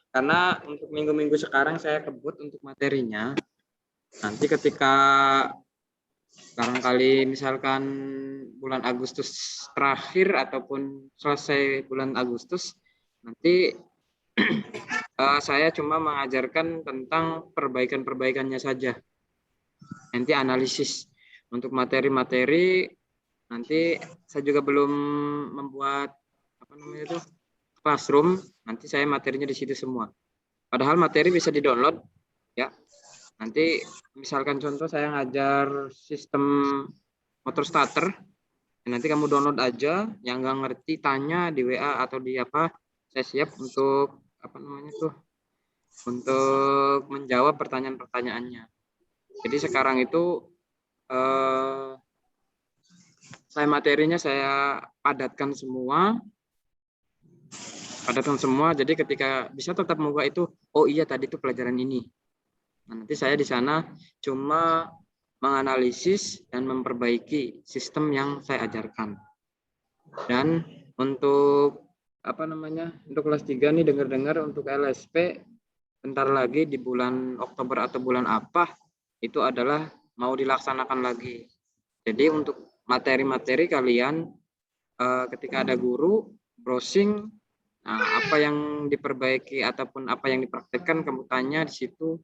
Karena untuk minggu-minggu sekarang saya kebut untuk materinya. Nanti ketika barangkali misalkan bulan Agustus terakhir ataupun selesai bulan Agustus, nanti saya cuma mengajarkan tentang perbaikan-perbaikannya saja. Nanti analisis untuk materi-materi, nanti saya juga belum membuat classroom, nanti saya materinya di situ semua. Padahal materi bisa di-download ya. Nanti misalkan contoh saya ngajar sistem motor starter, nanti kamu download aja, yang nggak ngerti tanya di WA atau di apa, saya siap untuk untuk menjawab pertanyaan-pertanyaannya. Jadi sekarang itu saya materinya saya padatkan semua, jadi ketika bisa tetap muka itu, oh iya tadi itu pelajaran ini. Nah, nanti saya di sana cuma menganalisis dan memperbaiki sistem yang saya ajarkan. Dan untuk untuk kelas 3 nih dengar-dengar untuk LSP bentar lagi di bulan Oktober atau bulan apa itu adalah mau dilaksanakan lagi. Jadi untuk materi-materi kalian ketika ada guru browsing, apa yang diperbaiki ataupun apa yang dipraktekkan kamu tanya di situ,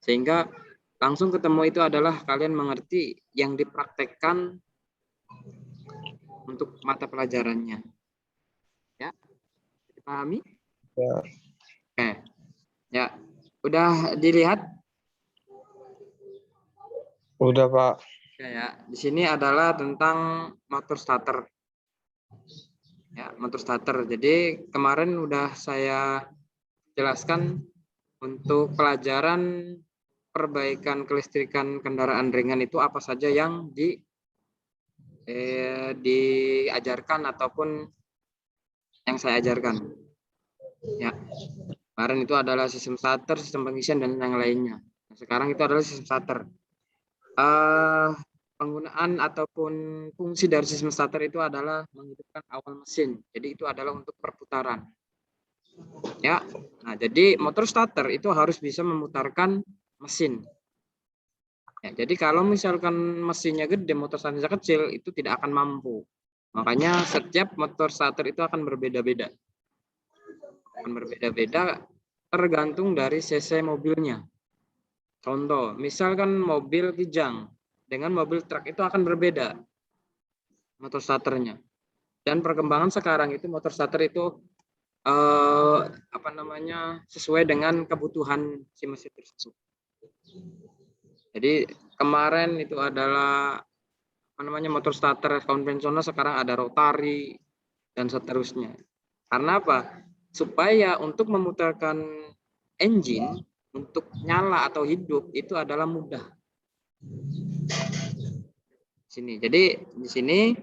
sehingga langsung ketemu itu adalah kalian mengerti yang dipraktekkan untuk mata pelajarannya. Ya, dipahami? Ya. Oke. Ya, udah dilihat? Udah Pak. Ya, di sini adalah tentang motor starter. Ya, motor starter. Jadi kemarin udah saya jelaskan untuk pelajaran perbaikan kelistrikan kendaraan ringan itu apa saja yang diajarkan ataupun yang saya ajarkan. Ya, kemarin itu adalah sistem starter, sistem pengisian dan yang lainnya. Nah, sekarang itu adalah sistem starter. Penggunaan ataupun fungsi dari sistem starter itu adalah menghidupkan awal mesin. Jadi itu adalah untuk perputaran. Ya. Nah, jadi motor starter itu harus bisa memutarkan mesin. Ya, jadi kalau misalkan mesinnya gede, motor starternya kecil, itu tidak akan mampu. Makanya setiap motor starter itu akan berbeda-beda. Akan berbeda-beda tergantung dari cc mobilnya. Contoh, misalkan mobil Kijang dengan mobil truk itu akan berbeda motor starternya. Dan perkembangan sekarang itu motor starter itu sesuai dengan kebutuhan si mesin tersebut. Jadi kemarin itu adalah motor starter konvensional, sekarang ada rotari dan seterusnya. Karena apa? Supaya untuk memutarkan engine untuk nyala atau hidup itu adalah mudah. Sini. Jadi di sini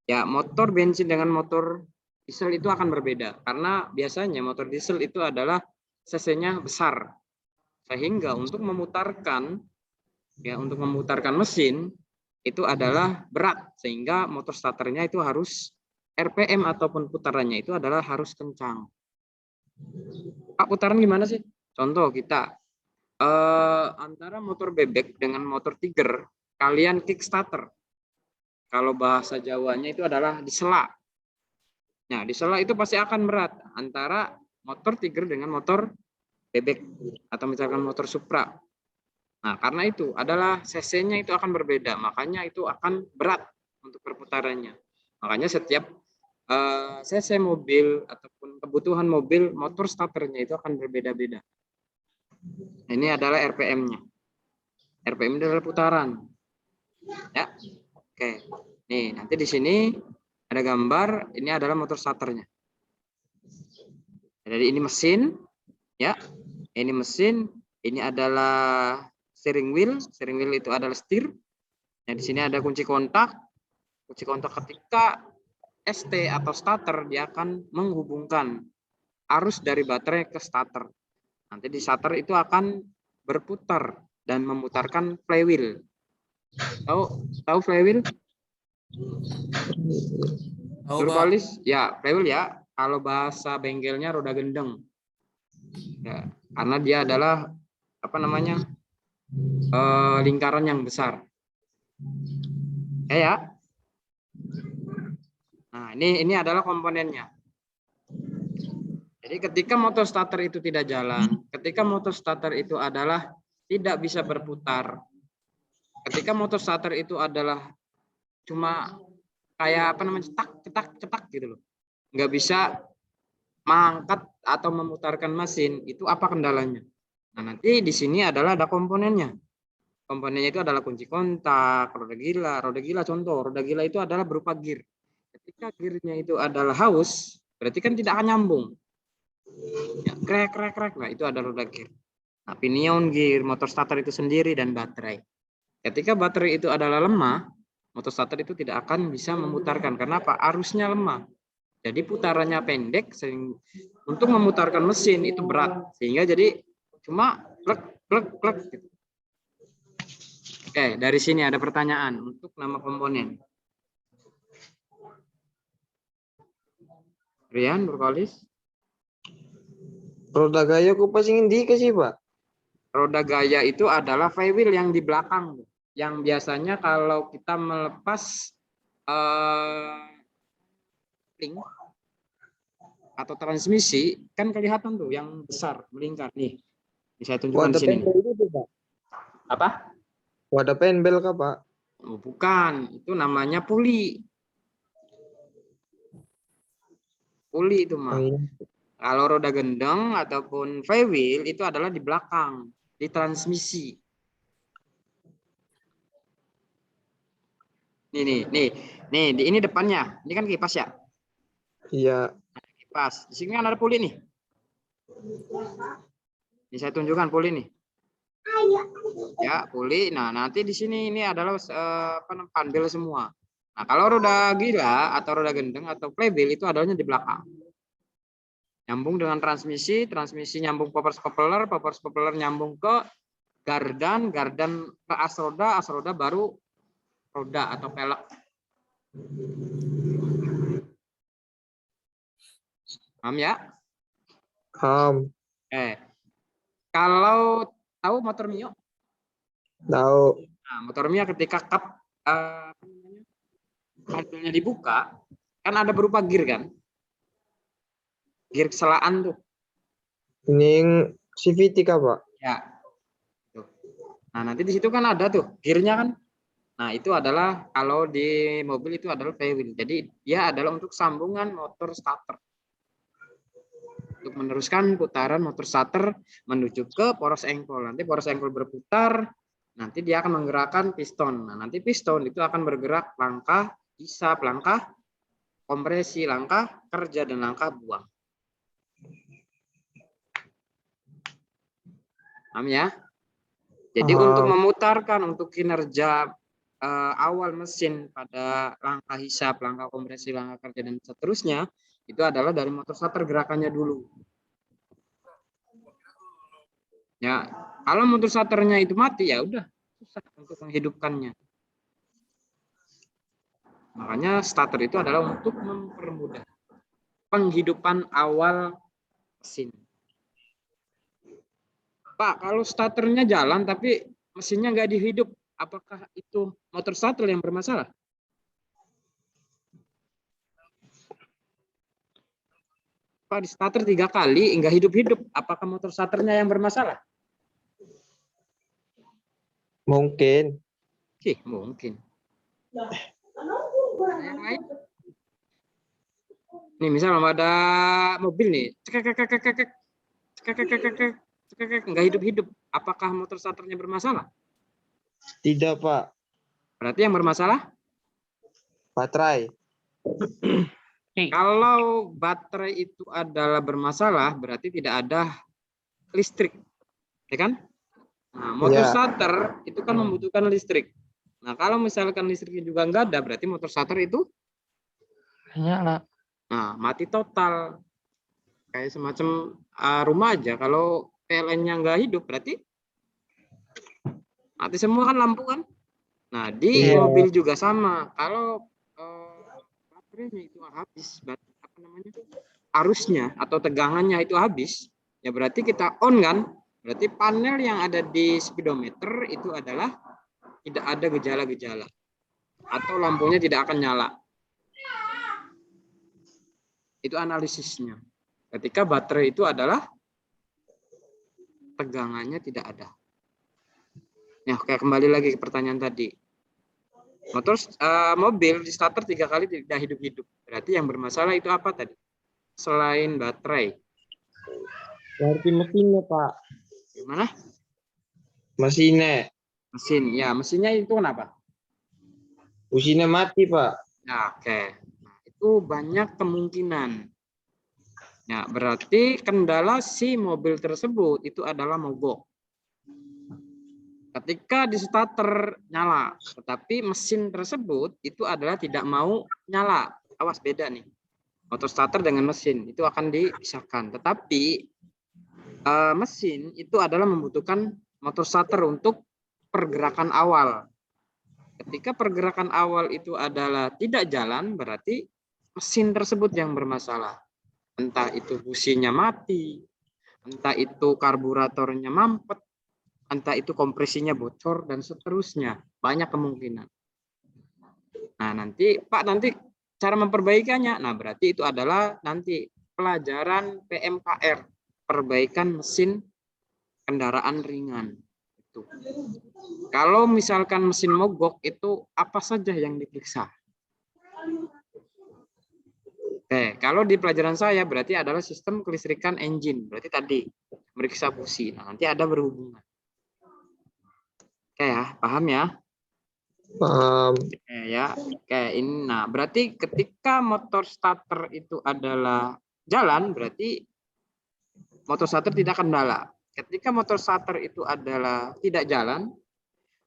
ya motor bensin dengan motor diesel itu akan berbeda karena biasanya motor diesel itu adalah cc-nya besar. Sehingga untuk memutarkan mesin itu adalah berat, sehingga motor starternya itu harus RPM ataupun putarannya itu adalah harus kencang. Pak, putaran gimana sih? Contoh kita antara motor bebek dengan motor Tiger, kalian kickstarter. Kalau bahasa Jawanya itu adalah disela. Nah, disela itu pasti akan berat antara motor Tiger dengan motor bebek atau misalkan motor Supra. Nah, karena itu adalah cc-nya itu akan berbeda, makanya itu akan berat untuk perputarannya. Makanya setiap cc mobil ataupun kebutuhan mobil, motor starternya itu akan berbeda-beda. Ini adalah RPM-nya. RPM adalah putaran. Ya. Oke. Nih, nanti di sini ada gambar, ini adalah motor starternya. Jadi ini mesin, ya. Ini mesin, ini adalah steering wheel itu adalah setir. Nah, di sini ada kunci kontak. Kunci kontak ketika ST atau starter dia akan menghubungkan arus dari baterai ke starter. Nanti di starter itu akan berputar dan memutarkan flywheel. Tahu flywheel? Nurkolis? Ya, flywheel ya. Kalau bahasa bengkelnya roda gendeng. Ya, karena dia adalah lingkaran yang besar. Ya. Nah, ini adalah komponennya. Jadi ketika motor starter itu tidak jalan, ketika motor starter itu adalah tidak bisa berputar, ketika motor starter itu adalah cuma kayak cetak gitu loh, nggak bisa mengangkat atau memutarkan mesin, itu apa kendalanya? Nah, nanti di sini adalah ada komponennya. Komponennya itu adalah kunci kontak, roda gila contoh, roda gila itu adalah berupa gear. Ketika gearnya itu adalah haus, berarti kan tidak akan nyambung. Ya, krek. Nah, itu adalah roda gear. Nah, pinion gear, motor starter itu sendiri, dan baterai. Ketika baterai itu adalah lemah, motor starter itu tidak akan bisa memutarkan. Kenapa? Arusnya lemah. Jadi putarannya pendek, sehingga untuk memutarkan mesin itu berat. Sehingga jadi cuma klek gitu. Oke, dari sini ada pertanyaan untuk nama komponen. Rian, Nurkolis? Roda gaya kok pas ingin dikasih, Pak? Roda gaya itu adalah flywheel yang di belakang, yang biasanya kalau kita melepas link atau transmisi kan kelihatan tuh yang besar melingkar nih. Bisa tunjukkan di sini. Apa? Wadah penbel kah, Pak? Oh, bukan, itu namanya puli. Puli itu mah. Kalau roda gendeng ataupun flywheel itu adalah di belakang, di transmisi. Nih, ini depannya. Ini kan kipas ya? Iya. Kipas. Di sini kan ada puli nih. Ini saya tunjukkan puli nih. Ya, puli. Nah, nanti di sini ini adalah pandel semua. Nah, kalau roda gila atau roda gendeng atau flywheel itu adanya di belakang. Nyambung dengan transmisi nyambung power spoiler nyambung ke gardan ke as roda baru roda atau pelek. Paham ya? Paham. Kalau tahu motor Mio? Tahu. Nah, motor Mia ketika panelnya dibuka, kan ada berupa gear kan? Gear keselaan tuh. Ini CVT kah, Pak? Ya. Tuh. Nah, nanti di situ kan ada tuh gearnya kan. Nah, itu adalah kalau di mobil itu adalah flywheel. Jadi dia adalah untuk sambungan motor starter. Untuk meneruskan putaran motor starter menuju ke poros engkol. Nanti poros engkol berputar, nanti dia akan menggerakkan piston. Nah, nanti piston itu akan bergerak langkah hisap, langkah kompresi, langkah kerja, dan langkah buang. Paham ya? Jadi untuk memutarkan, untuk kinerja awal mesin pada langkah hisap, langkah kompresi, langkah kerja, dan seterusnya, itu adalah dari motor starter gerakannya dulu. Ya, kalau motor starternya itu mati, ya udah susah untuk menghidupkannya. Makanya starter itu adalah untuk mempermudah penghidupan awal mesin. Pak, kalau starternya jalan tapi mesinnya nggak dihidup, apakah itu motor starter yang bermasalah? Pak, di starter 3 kali nggak hidup-hidup, apakah motor starternya yang bermasalah? Mungkin. Sih, mungkin. Yang lain? Nih, misal ada mobil nih, nggak hidup-hidup, apakah motor starternya bermasalah? Tidak, Pak. Berarti yang bermasalah? Baterai. Kalau baterai itu adalah bermasalah, berarti tidak ada listrik, ya kan? Nah, motor starter itu kan membutuhkan listrik. Nah, kalau misalkan listriknya juga nggak ada, berarti motor starter itu nyala. Nah, mati total. Kayak semacam rumah aja, kalau PLN-nya nggak hidup, berarti mati semua kan lampu kan? Nah, di mobil juga sama. Kalau baterainya itu habis, apa namanya, arusnya atau tegangannya itu habis, ya berarti kita on kan? Berarti panel yang ada di speedometer itu adalah tidak ada gejala-gejala atau lampunya tidak akan nyala. Itu analisisnya. Ketika baterai itu adalah tegangannya tidak ada. Nah, oke, kembali lagi ke pertanyaan tadi. Mobil di starter 3 kali tidak hidup-hidup. Berarti yang bermasalah itu apa tadi? Selain baterai. Berarti mesinnya, Pak. Gimana? Mesinnya. Mesin. Ya, mesinnya itu kenapa? Mesinnya mati, Pak. Nah, oke. Nah, itu banyak kemungkinan. Nah, berarti kendala si mobil tersebut itu adalah mogok. Ketika di starter nyala, tetapi mesin tersebut itu adalah tidak mau nyala. Awas, beda nih. Motor starter dengan mesin itu akan dipisahkan. Tetapi mesin itu adalah membutuhkan motor starter untuk pergerakan awal. Ketika pergerakan awal itu adalah tidak jalan, berarti mesin tersebut yang bermasalah. Entah itu businya mati, entah itu karburatornya mampet, entah itu kompresinya bocor, dan seterusnya. Banyak kemungkinan. Nah, nanti Pak, nanti cara memperbaikannya, nah berarti itu adalah nanti pelajaran PMKR, perbaikan mesin kendaraan ringan. Itu. Kalau misalkan mesin mogok, itu apa saja yang diperiksa? Oke, kalau di pelajaran saya berarti adalah sistem kelistrikan engine. Berarti tadi meriksa busi. Nah, nanti ada berhubungan. Oke ya, paham ya? Paham. Oke ya, oke ini. Nah, berarti ketika motor starter itu adalah jalan, berarti motor starter tidak kendala. Ketika motor starter itu adalah tidak jalan,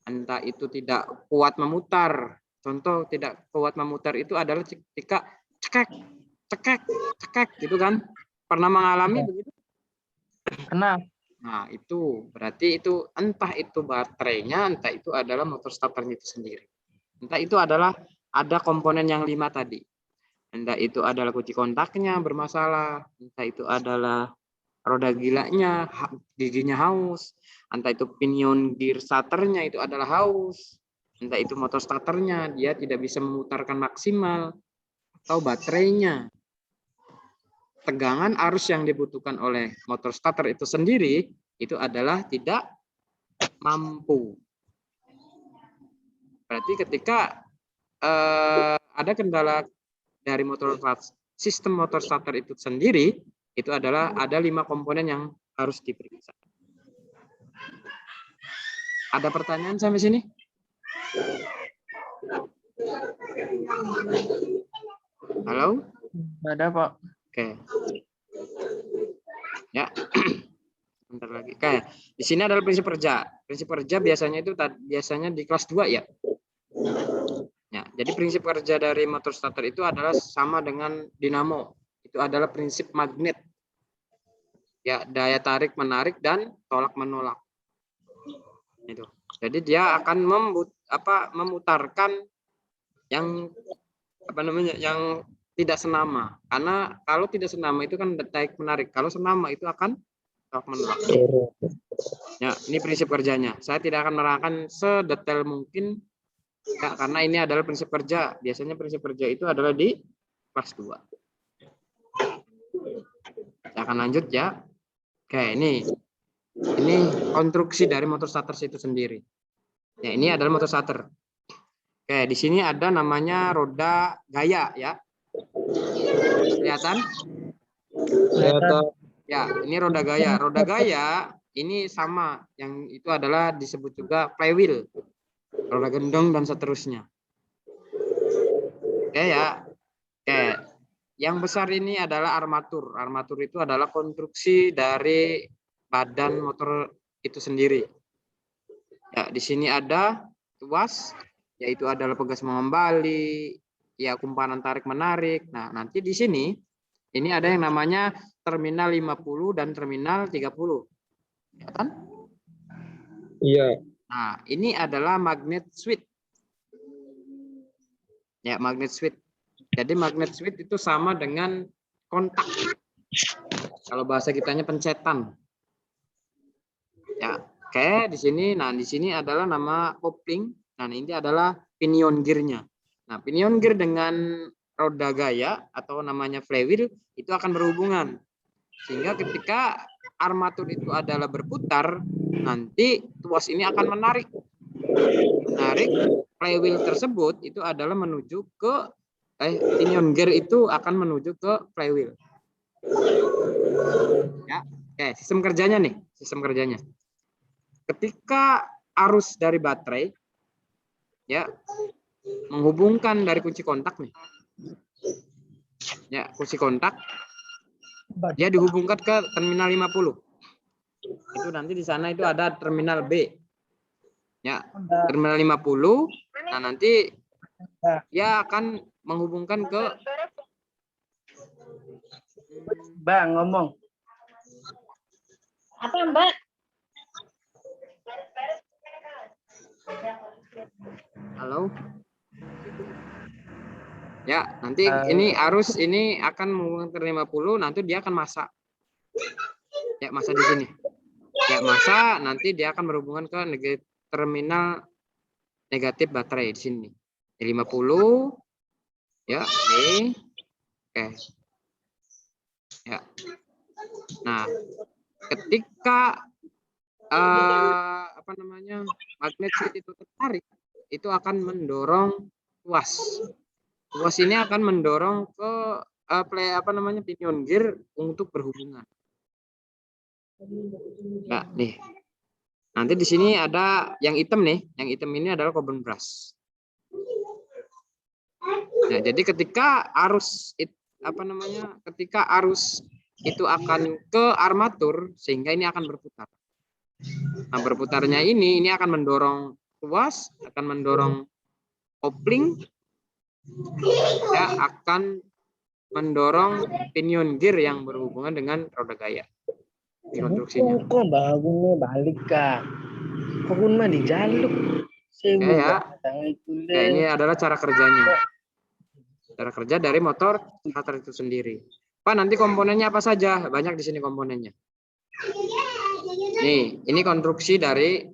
entah itu tidak kuat memutar. Contoh tidak kuat memutar itu adalah ketika cekek gitu kan? Pernah mengalami begitu? Pernah. Nah, itu berarti itu entah itu baterainya, entah itu adalah motor starternya itu sendiri. Entah itu adalah ada komponen yang 5 tadi. Entah itu adalah kunci kontaknya bermasalah, entah itu adalah roda gilanya, giginya haus, entah itu pinion gear starternya itu adalah haus, entah itu motor starternya dia tidak bisa memutarkan maksimal, atau baterainya. Tegangan arus yang dibutuhkan oleh motor starter itu sendiri itu adalah tidak mampu. Berarti ketika ada kendala dari sistem motor starter itu sendiri, itu adalah ada 5 komponen yang harus diperiksa. Ada pertanyaan sampai sini? Halo? Ada, Pak. Oke. Ya. Bentar lagi. Oke. Di sini adalah prinsip kerja. Prinsip kerja biasanya di kelas 2 ya. Ya, jadi prinsip kerja dari motor starter itu adalah sama dengan dinamo. Itu adalah prinsip magnet. Ya, daya tarik menarik dan tolak menolak. Itu. Jadi dia akan memutarkan yang yang tidak senama. Karena kalau tidak senama itu kan tarik menarik. Kalau senama itu akan tolak menolak. Ya, ini prinsip kerjanya. Saya tidak akan menerangkan sedetail mungkin ya, karena ini adalah prinsip kerja. Biasanya prinsip kerja itu adalah di kelas 2. Saya akan lanjut ya. Oke, ini konstruksi dari motor starter itu sendiri. Ya, ini adalah motor starter. Oke, di sini ada namanya roda gaya ya. Kelihatan? Ya, ini roda gaya. Roda gaya ini sama, yang itu adalah disebut juga flywheel, roda gendong dan seterusnya. Oke ya. Oke. Yang besar ini adalah armatur. Armatur itu adalah konstruksi dari badan motor itu sendiri. Ya, di sini ada tuas, yaitu adalah pegas mengembali, ya kumparan tarik menarik. Nah, nanti di sini ini ada yang namanya terminal 50 dan terminal 30. Ya kan? Iya. Nah, ini adalah magnet switch. Ya, magnet switch. Jadi magnet switch itu sama dengan kontak. Kalau bahasa kitanya pencetan. Ya, oke, di sini. Nah, di sini adalah nama kopling. Nah, ini adalah pinion gear-nya. Nah, pinion gear dengan roda gaya atau namanya flywheel itu akan berhubungan. Sehingga ketika armatur itu adalah berputar, nanti tuas ini akan menarik. Menarik flywheel tersebut itu adalah menuju ke pinion gear itu akan menuju ke flywheel. Ya, oke, sistem kerjanya nih, sistem kerjanya. Ketika arus dari baterai ya menghubungkan dari kunci kontak nih. Ya, kunci kontak dia dihubungkan ke terminal 50. Itu nanti di sana itu ada terminal B. Ya, terminal 50. Nah, nanti dia akan menghubungkan ke Bang, ngomong. Apa, Mbak? halo. Ya, nanti ini arus ini akan menghubungkan ke 50, nanti dia akan masak. Ya, masa di sini. Ya, masa nanti dia akan berhubungan ke terminal negatif baterai di sini. 50. Ya, ini. Oke. Ya. Nah, ketika magnet switch itu tertarik, itu akan mendorong tuas. Tuas ini akan mendorong ke pinion gear untuk berhubungan. Nah, nih. Nanti di sini ada yang hitam nih. Yang hitam ini adalah common brush. Nah, jadi ketika arus ketika arus itu akan ke armatur sehingga ini akan berputar. Nah, berputarnya ini akan mendorong tuas, akan mendorong kopling, ya akan mendorong pinion gear yang berhubungan dengan roda gaya. Di konstruksinya. Kok bangunnya balik kak? Kok mah dijaluk? Ya. Ini adalah cara kerjanya. Cara kerja dari motor starter itu sendiri. Pak, nanti komponennya apa saja? Banyak di sini komponennya. Nih, ini konstruksi dari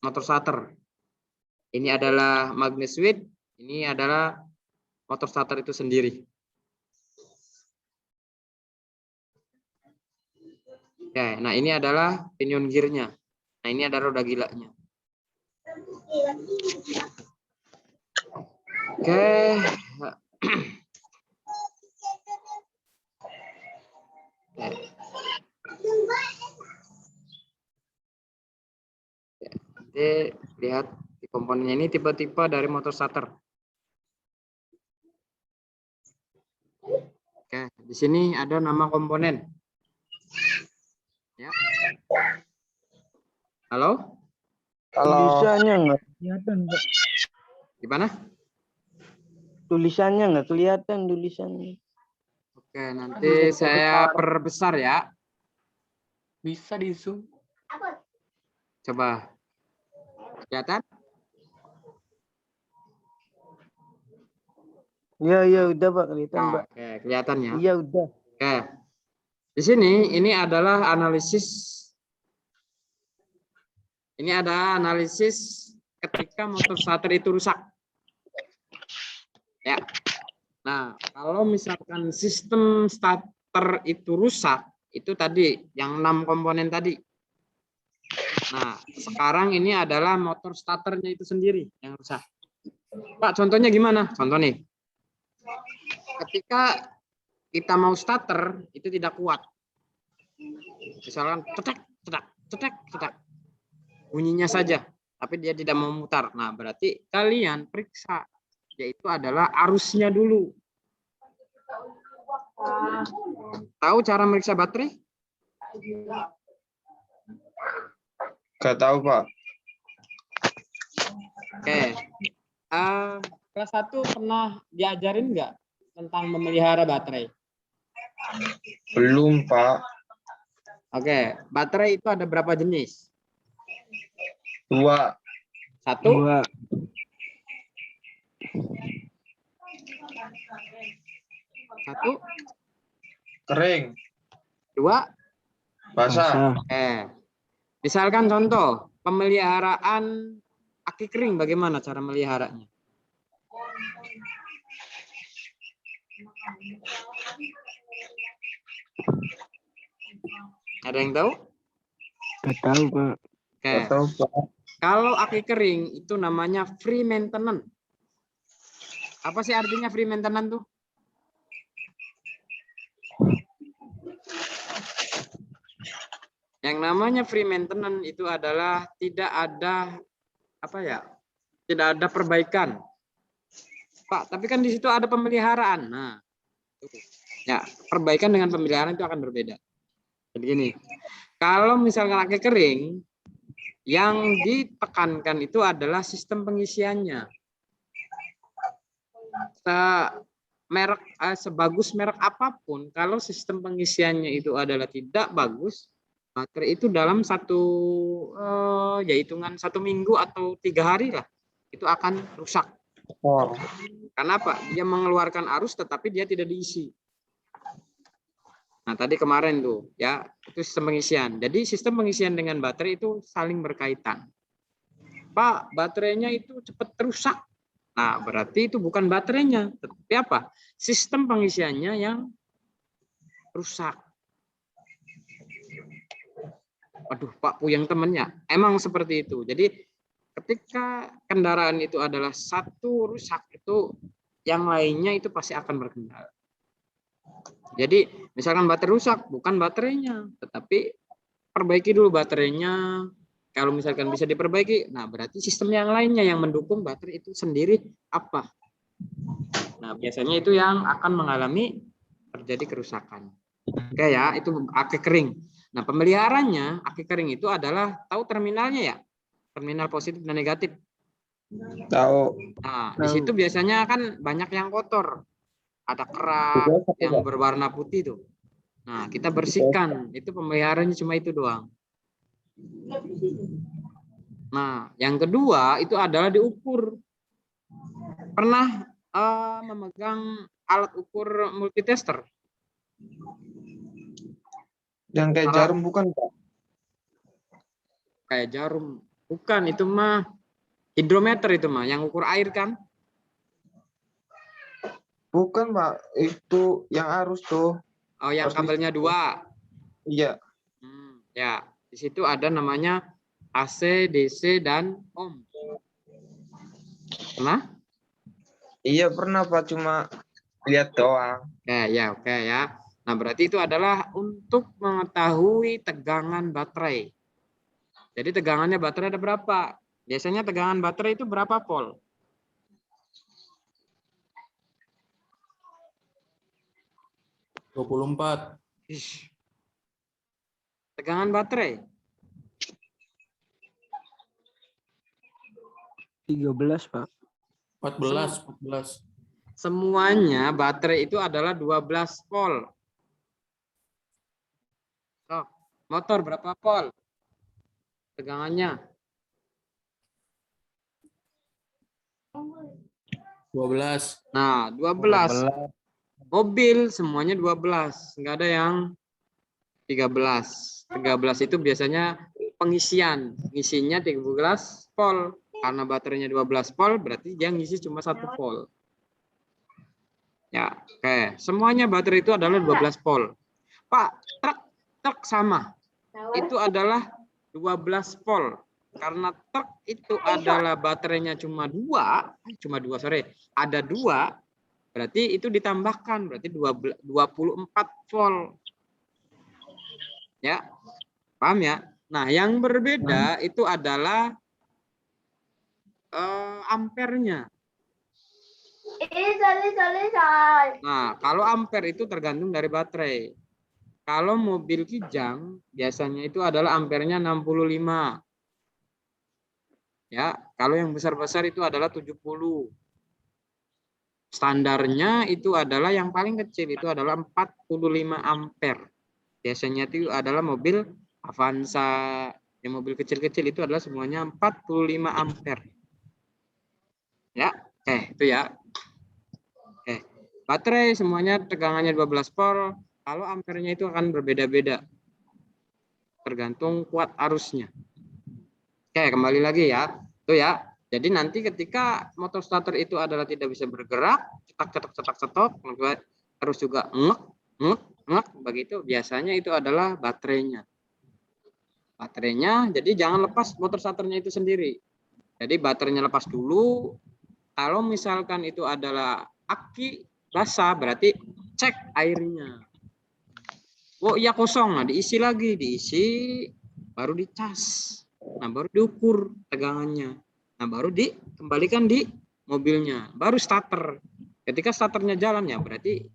motor starter. Ini adalah magnet switch, ini adalah motor starter itu sendiri. Oke, nah ini adalah pinion gearnya. Nah ini ada roda gilanya. Oke. Nanti lihat di komponennya, ini tipe-tipe dari motor starter. Oke, di sini ada nama komponen. Ya. Halo? Tulisannya nggak kelihatan, Pak. Gimana? Tulisannya nggak kelihatan tulisannya. Oke, nanti saya perbesar ya. Bisa di zoom. Coba. Kelihatan? Iya udah Pak, kelihatan Pak. Oke, kelihatan ya. Iya udah. Oke. Di sini ini adalah analisis. Ini ada analisis ketika motor starter itu rusak. Ya. Nah, kalau misalkan sistem starter itu rusak, itu tadi yang 6 komponen tadi. Nah, sekarang ini adalah motor starternya itu sendiri yang rusak. Pak, contohnya gimana? Contoh nih. Ketika kita mau starter, itu tidak kuat. Misalkan cetek, cetek, cetek, cetek. Bunyinya saja, tapi dia tidak mau mutar. Nah, berarti kalian periksa, yaitu adalah arusnya dulu. Tahu cara meriksa baterai? Gak tahu, Pak. Oke. Kelas 1 pernah diajarin nggak tentang memelihara baterai? Belum, Pak. Oke, baterai itu ada berapa jenis? 2. 1. 2. 1. Kering. 2. Basah. Misalkan contoh pemeliharaan aki kering, bagaimana cara meliharanya? Ada yang tahu? Gak tahu Pak. Oke. Gak tahu, Pak. Kalau aki kering itu namanya free maintenance. Apa sih artinya free maintenance tuh? Yang namanya free maintenance itu adalah tidak ada tidak ada perbaikan. Pak, tapi kan di situ ada pemeliharaan. Nah, ya, perbaikan dengan pemeliharaan itu akan berbeda. Jadi gini, kalau misalkan aki kering, yang ditekankan itu adalah sistem pengisiannya. Sebagus merek apapun, kalau sistem pengisiannya itu adalah tidak bagus, baterai itu dalam hitungan 1 minggu atau 3 hari lah, itu akan rusak. Karena apa? Dia mengeluarkan arus tetapi dia tidak diisi. Nah, tadi kemarin tuh ya, itu sistem pengisian. Jadi sistem pengisian dengan baterai itu saling berkaitan. Pak, baterainya itu cepat rusak. Nah, berarti itu bukan baterainya, tetapi apa? Sistem pengisiannya yang rusak. Aduh, Pak, puyeng temennya. Emang seperti itu. Jadi ketika kendaraan itu adalah satu rusak, itu yang lainnya itu pasti akan berkendara. Jadi misalkan baterai rusak, bukan baterainya, tetapi perbaiki dulu baterainya. Kalau misalkan bisa diperbaiki, nah berarti sistem yang lainnya yang mendukung baterai itu sendiri apa? Nah, biasanya itu yang akan mengalami terjadi kerusakan. Oke ya, itu aki kering. Nah, pemeliharanya aki kering itu adalah, tahu terminalnya ya? Terminal positif dan negatif. Tahu. Nah, di situ biasanya kan banyak yang kotor. Ada kerak yang berwarna putih tuh. Nah, kita bersihkan. Itu pemeliharaannya cuma itu doang. Nah, yang kedua itu adalah diukur. Pernah memegang alat ukur multitester? Yang kayak jarum bukan, Pak? kayak jarum. Bukan, itu mah hidrometer itu mah yang ukur air kan? Bukan, Pak. Itu yang arus tuh. Oh, yang Arus kabelnya listrik. 2. Iya. Ya, di situ ada namanya AC, DC, dan ohm. Pernah? Iya pernah, Pak. Cuma lihat doang. Oke ya. Nah, berarti itu adalah untuk mengetahui tegangan baterai. Jadi tegangannya baterai ada berapa? Biasanya tegangan baterai itu berapa volt? Ih. Tegangan baterai 13, Pak. 14. semuanya baterai itu adalah 12 volt. So, motor berapa volt? Tegangannya 12. Nah, 12. Mobil semuanya 12, nggak ada yang 13. 13 itu biasanya pengisian. Ngisinya 13 volt. Karena baterainya 12 volt, berarti dia ngisi cuma 1 volt. Ya, oke. Semuanya baterai itu adalah 12 volt. Pak, truk sama. Itu adalah 12 volt. Karena truk itu adalah baterainya cuma 2, ada 2, berarti itu ditambahkan, berarti 24 volt. Ya, paham ya? Nah, yang berbeda itu adalah ampernya. Nah, kalau ampere itu tergantung dari baterai. Kalau mobil Kijang, biasanya itu adalah ampernya 65. Ya, kalau yang besar-besar itu adalah 70. Standarnya itu adalah yang paling kecil itu adalah 45 ampere. Biasanya itu adalah mobil Avanza, yang mobil kecil-kecil itu adalah semuanya 45 ampere. Ya, itu ya. Baterai semuanya tegangannya 12 volt. Kalau ampernya itu akan berbeda-beda. Tergantung kuat arusnya. Kembali lagi ya. Itu ya. Jadi nanti ketika motor starter itu adalah tidak bisa bergerak, cetak, terus juga ngek, begitu, biasanya itu adalah baterainya. Jadi jangan lepas motor starternya itu sendiri. Jadi baterainya lepas dulu. Kalau misalkan itu adalah aki basah, berarti cek airnya. Oh iya kosong, nah diisi lagi, baru dicas. Nah baru diukur tegangannya. Nah baru dikembalikan di mobilnya, baru starter. Ketika starternya jalan ya berarti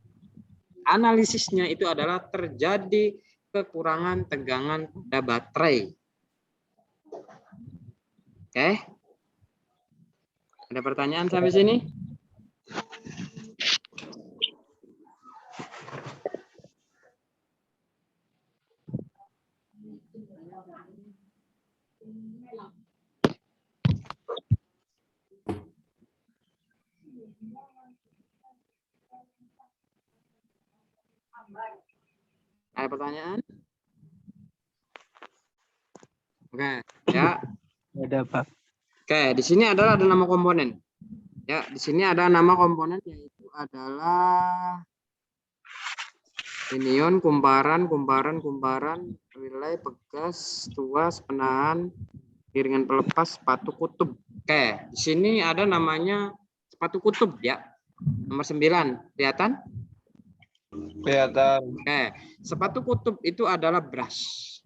analisisnya itu adalah terjadi kekurangan tegangan pada baterai. Oke. Ada pertanyaan sampai sini? Ada pertanyaan? Oke, ya. Ada, Pak. Oke, di sini ada nama komponen. Ya, di sini ada nama komponen yaitu adalah inion, kumparan, relay, pegas, tuas, penahan, piringan pelepas, sepatu kutub. Oke, di sini ada namanya sepatu kutub ya. Nomor 9, kelihatan? Kelihatan. Oke, sepatu kutub itu adalah brush.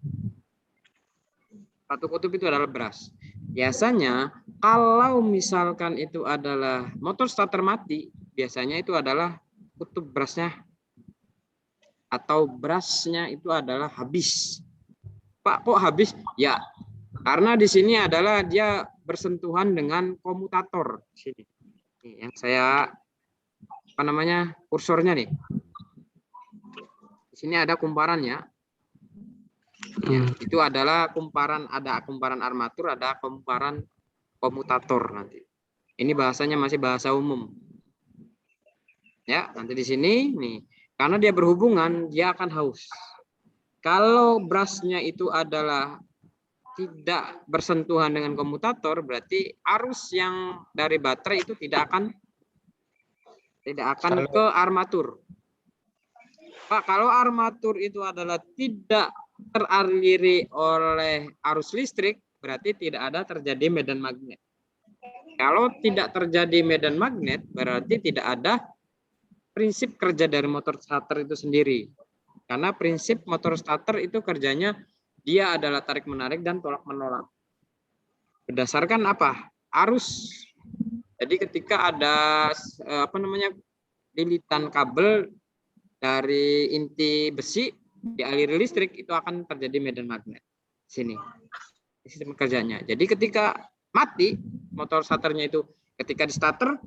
Sepatu kutub itu adalah brush. Biasanya kalau misalkan itu adalah motor starter mati, biasanya itu adalah kutub brushnya atau brushnya itu adalah habis. Pak, kok habis? Ya, karena di sini adalah dia bersentuhan dengan komutator. Sini, yang saya kursornya nih. Di sini ada kumparannya. Ya, itu adalah kumparan, ada kumparan armatur, ada kumparan komutator nanti. Ini bahasanya masih bahasa umum. Ya, nanti di sini nih, karena dia berhubungan, dia akan haus. Kalau brushnya itu adalah tidak bersentuhan dengan komutator, berarti arus yang dari baterai itu tidak akan ke armatur. Pak, kalau armatur itu adalah tidak teraliri oleh arus listrik, berarti tidak ada terjadi medan magnet. Kalau tidak terjadi medan magnet, berarti tidak ada prinsip kerja dari motor starter itu sendiri. Karena prinsip motor starter itu kerjanya dia adalah tarik-menarik dan tolak-menolak. Berdasarkan apa? Arus. Jadi ketika ada lilitan kabel dari inti besi dialiri listrik, itu akan terjadi medan magnet. Sini. Sistem kerjanya. Jadi ketika mati motor starternya itu, ketika di starter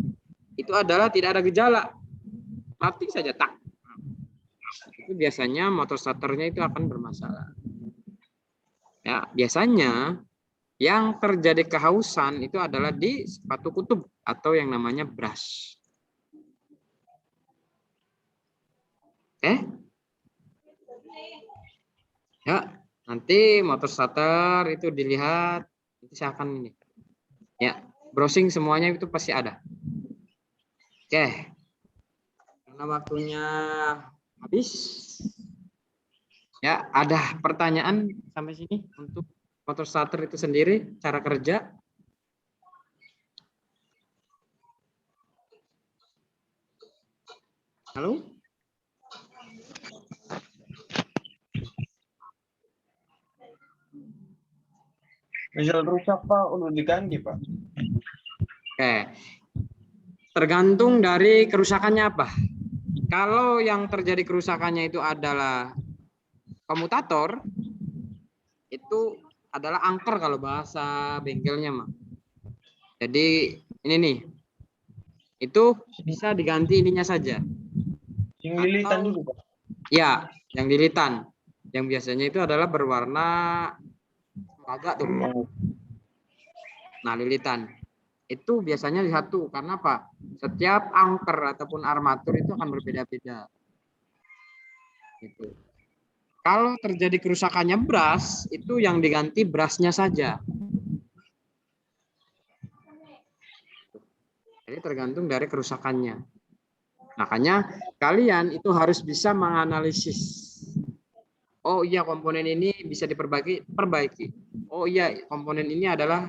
itu adalah tidak ada gejala. Mati saja tak. Itu biasanya motor starternya itu akan bermasalah. Ya, biasanya yang terjadi kehausan itu adalah di sepatu kutub atau yang namanya brush. Ya, nanti motor starter itu dilihat, nanti saya akan ini. Ya, browsing semuanya itu pasti ada. Oke. Karena waktunya habis. Ya, ada pertanyaan sampai sini untuk motor starter itu sendiri, cara kerja? Halo? Misal rusak Pak, udah diganti Pak. Oke. Tergantung dari kerusakannya apa. Kalau yang terjadi kerusakannya itu adalah komutator, itu adalah angker kalau bahasa bengkelnya mah. Jadi ini nih, itu bisa diganti ininya saja. Yang lilitan dulu Pak. Ya, yang lilitan. Yang biasanya itu adalah berwarna agak tuh. Nah, lilitan. Itu biasanya satu. Karena apa? Setiap angker ataupun armatur itu akan berbeda-beda. Gitu. Kalau terjadi kerusakannya brush, itu yang diganti brushnya saja. Jadi tergantung dari kerusakannya. Makanya kalian itu harus bisa menganalisis. Oh iya, komponen ini bisa perbaiki. Oh iya, komponen ini adalah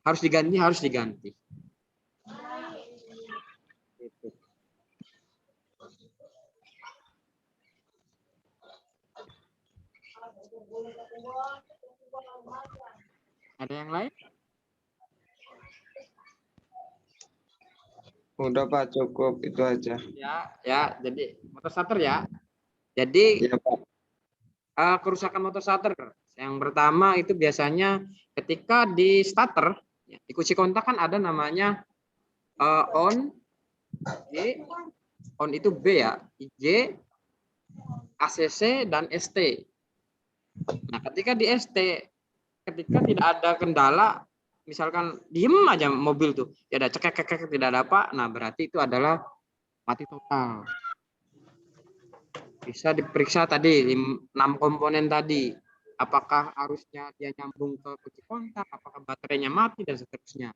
harus diganti. Gitu. Ada yang lain? Udah Pak, cukup itu aja. Ya, jadi motor starter ya. Jadi Iya Pak. kerusakan motor starter yang pertama itu biasanya ketika di starter, ya, di kunci kontak kan ada namanya on, J, on itu B ya, J, ACC dan ST. Nah, ketika di ST, ketika tidak ada kendala, misalkan diem aja mobil tuh, ya ada cekek tidak ada apa, nah berarti itu adalah mati total. Bisa diperiksa tadi 6 komponen tadi, apakah arusnya dia nyambung ke kunci kontak, apakah baterainya mati dan seterusnya.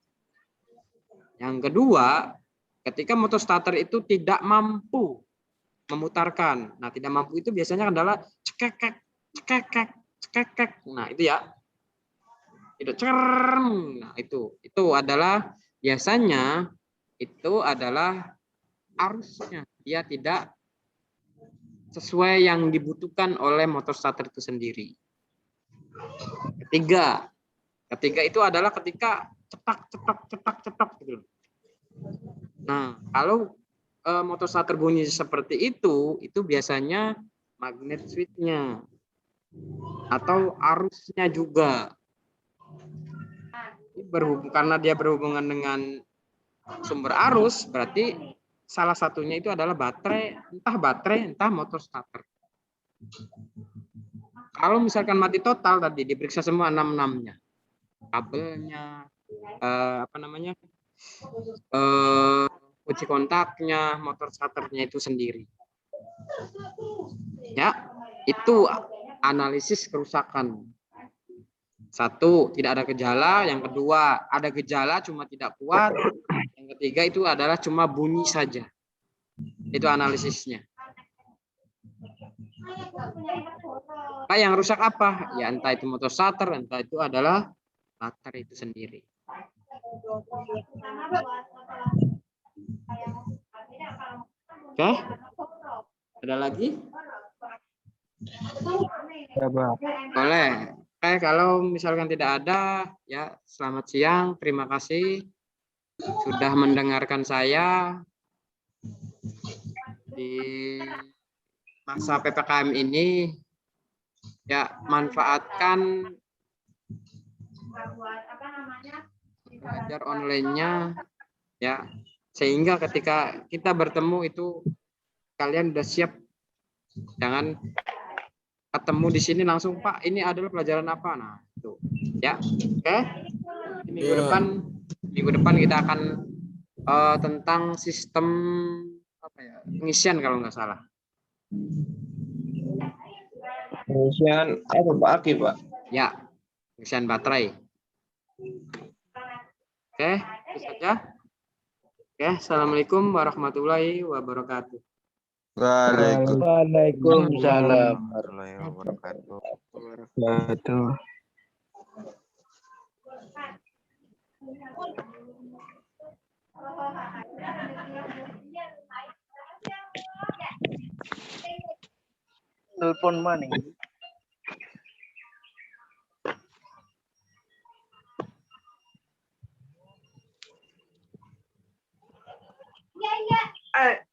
Yang kedua, ketika motor starter itu tidak mampu memutarkan. Nah, tidak mampu itu biasanya adalah cekek. Nah, itu ya. Tidak cerem. Nah, itu adalah biasanya itu adalah arusnya. Dia tidak sesuai yang dibutuhkan oleh motor starter itu sendiri. Ketiga itu adalah ketika cetak gitu. Nah, kalau motor starter bunyi seperti itu biasanya magnet switch-nya atau arusnya juga. Karena dia berhubungan dengan sumber arus, berarti salah satunya itu adalah baterai, entah motor starter. Kalau misalkan mati total tadi diperiksa semua 6-6-nya. Kabelnya, kunci kontaknya, motor starternya itu sendiri. Ya, itu analisis kerusakan. Satu, tidak ada gejala. Yang kedua, ada gejala cuma tidak kuat. Yang ketiga itu adalah cuma bunyi saja. Itu analisisnya. Nah, yang rusak apa? Ya entah itu motor starter, entah itu adalah baterai itu sendiri. Oke? Ada lagi? Boleh. Oke, kalau misalkan tidak ada, ya selamat siang. Terima kasih sudah mendengarkan saya di masa PPKM ini. Ya, manfaatkan belajar online-nya ya, sehingga ketika kita bertemu itu kalian udah siap. Jangan ketemu di sini langsung, Pak, ini adalah pelajaran apa? Nah, itu. Ya. Oke. Minggu depan kita akan tentang sistem apa ya? Pengisian kalau nggak salah. Pengisian apa Pak Aki, Pak? Ya, pengisian baterai. Oke, itu saja. Oke, assalamualaikum warahmatullahi wabarakatuh. Waalaikumsalam. Warahmatullahi wabarakatuh. Betul. Telepon mana?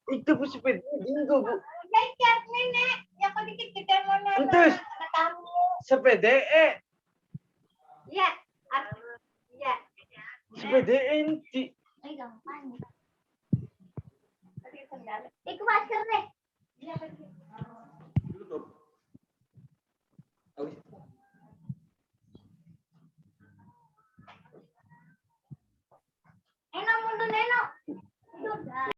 Itu Bu sepeda Dingo, Bu. Nenek, ya kok dikit kita mau Entus. tamu. Sepeda Ya, ya. sepeda inti. Gampang. Iku masuk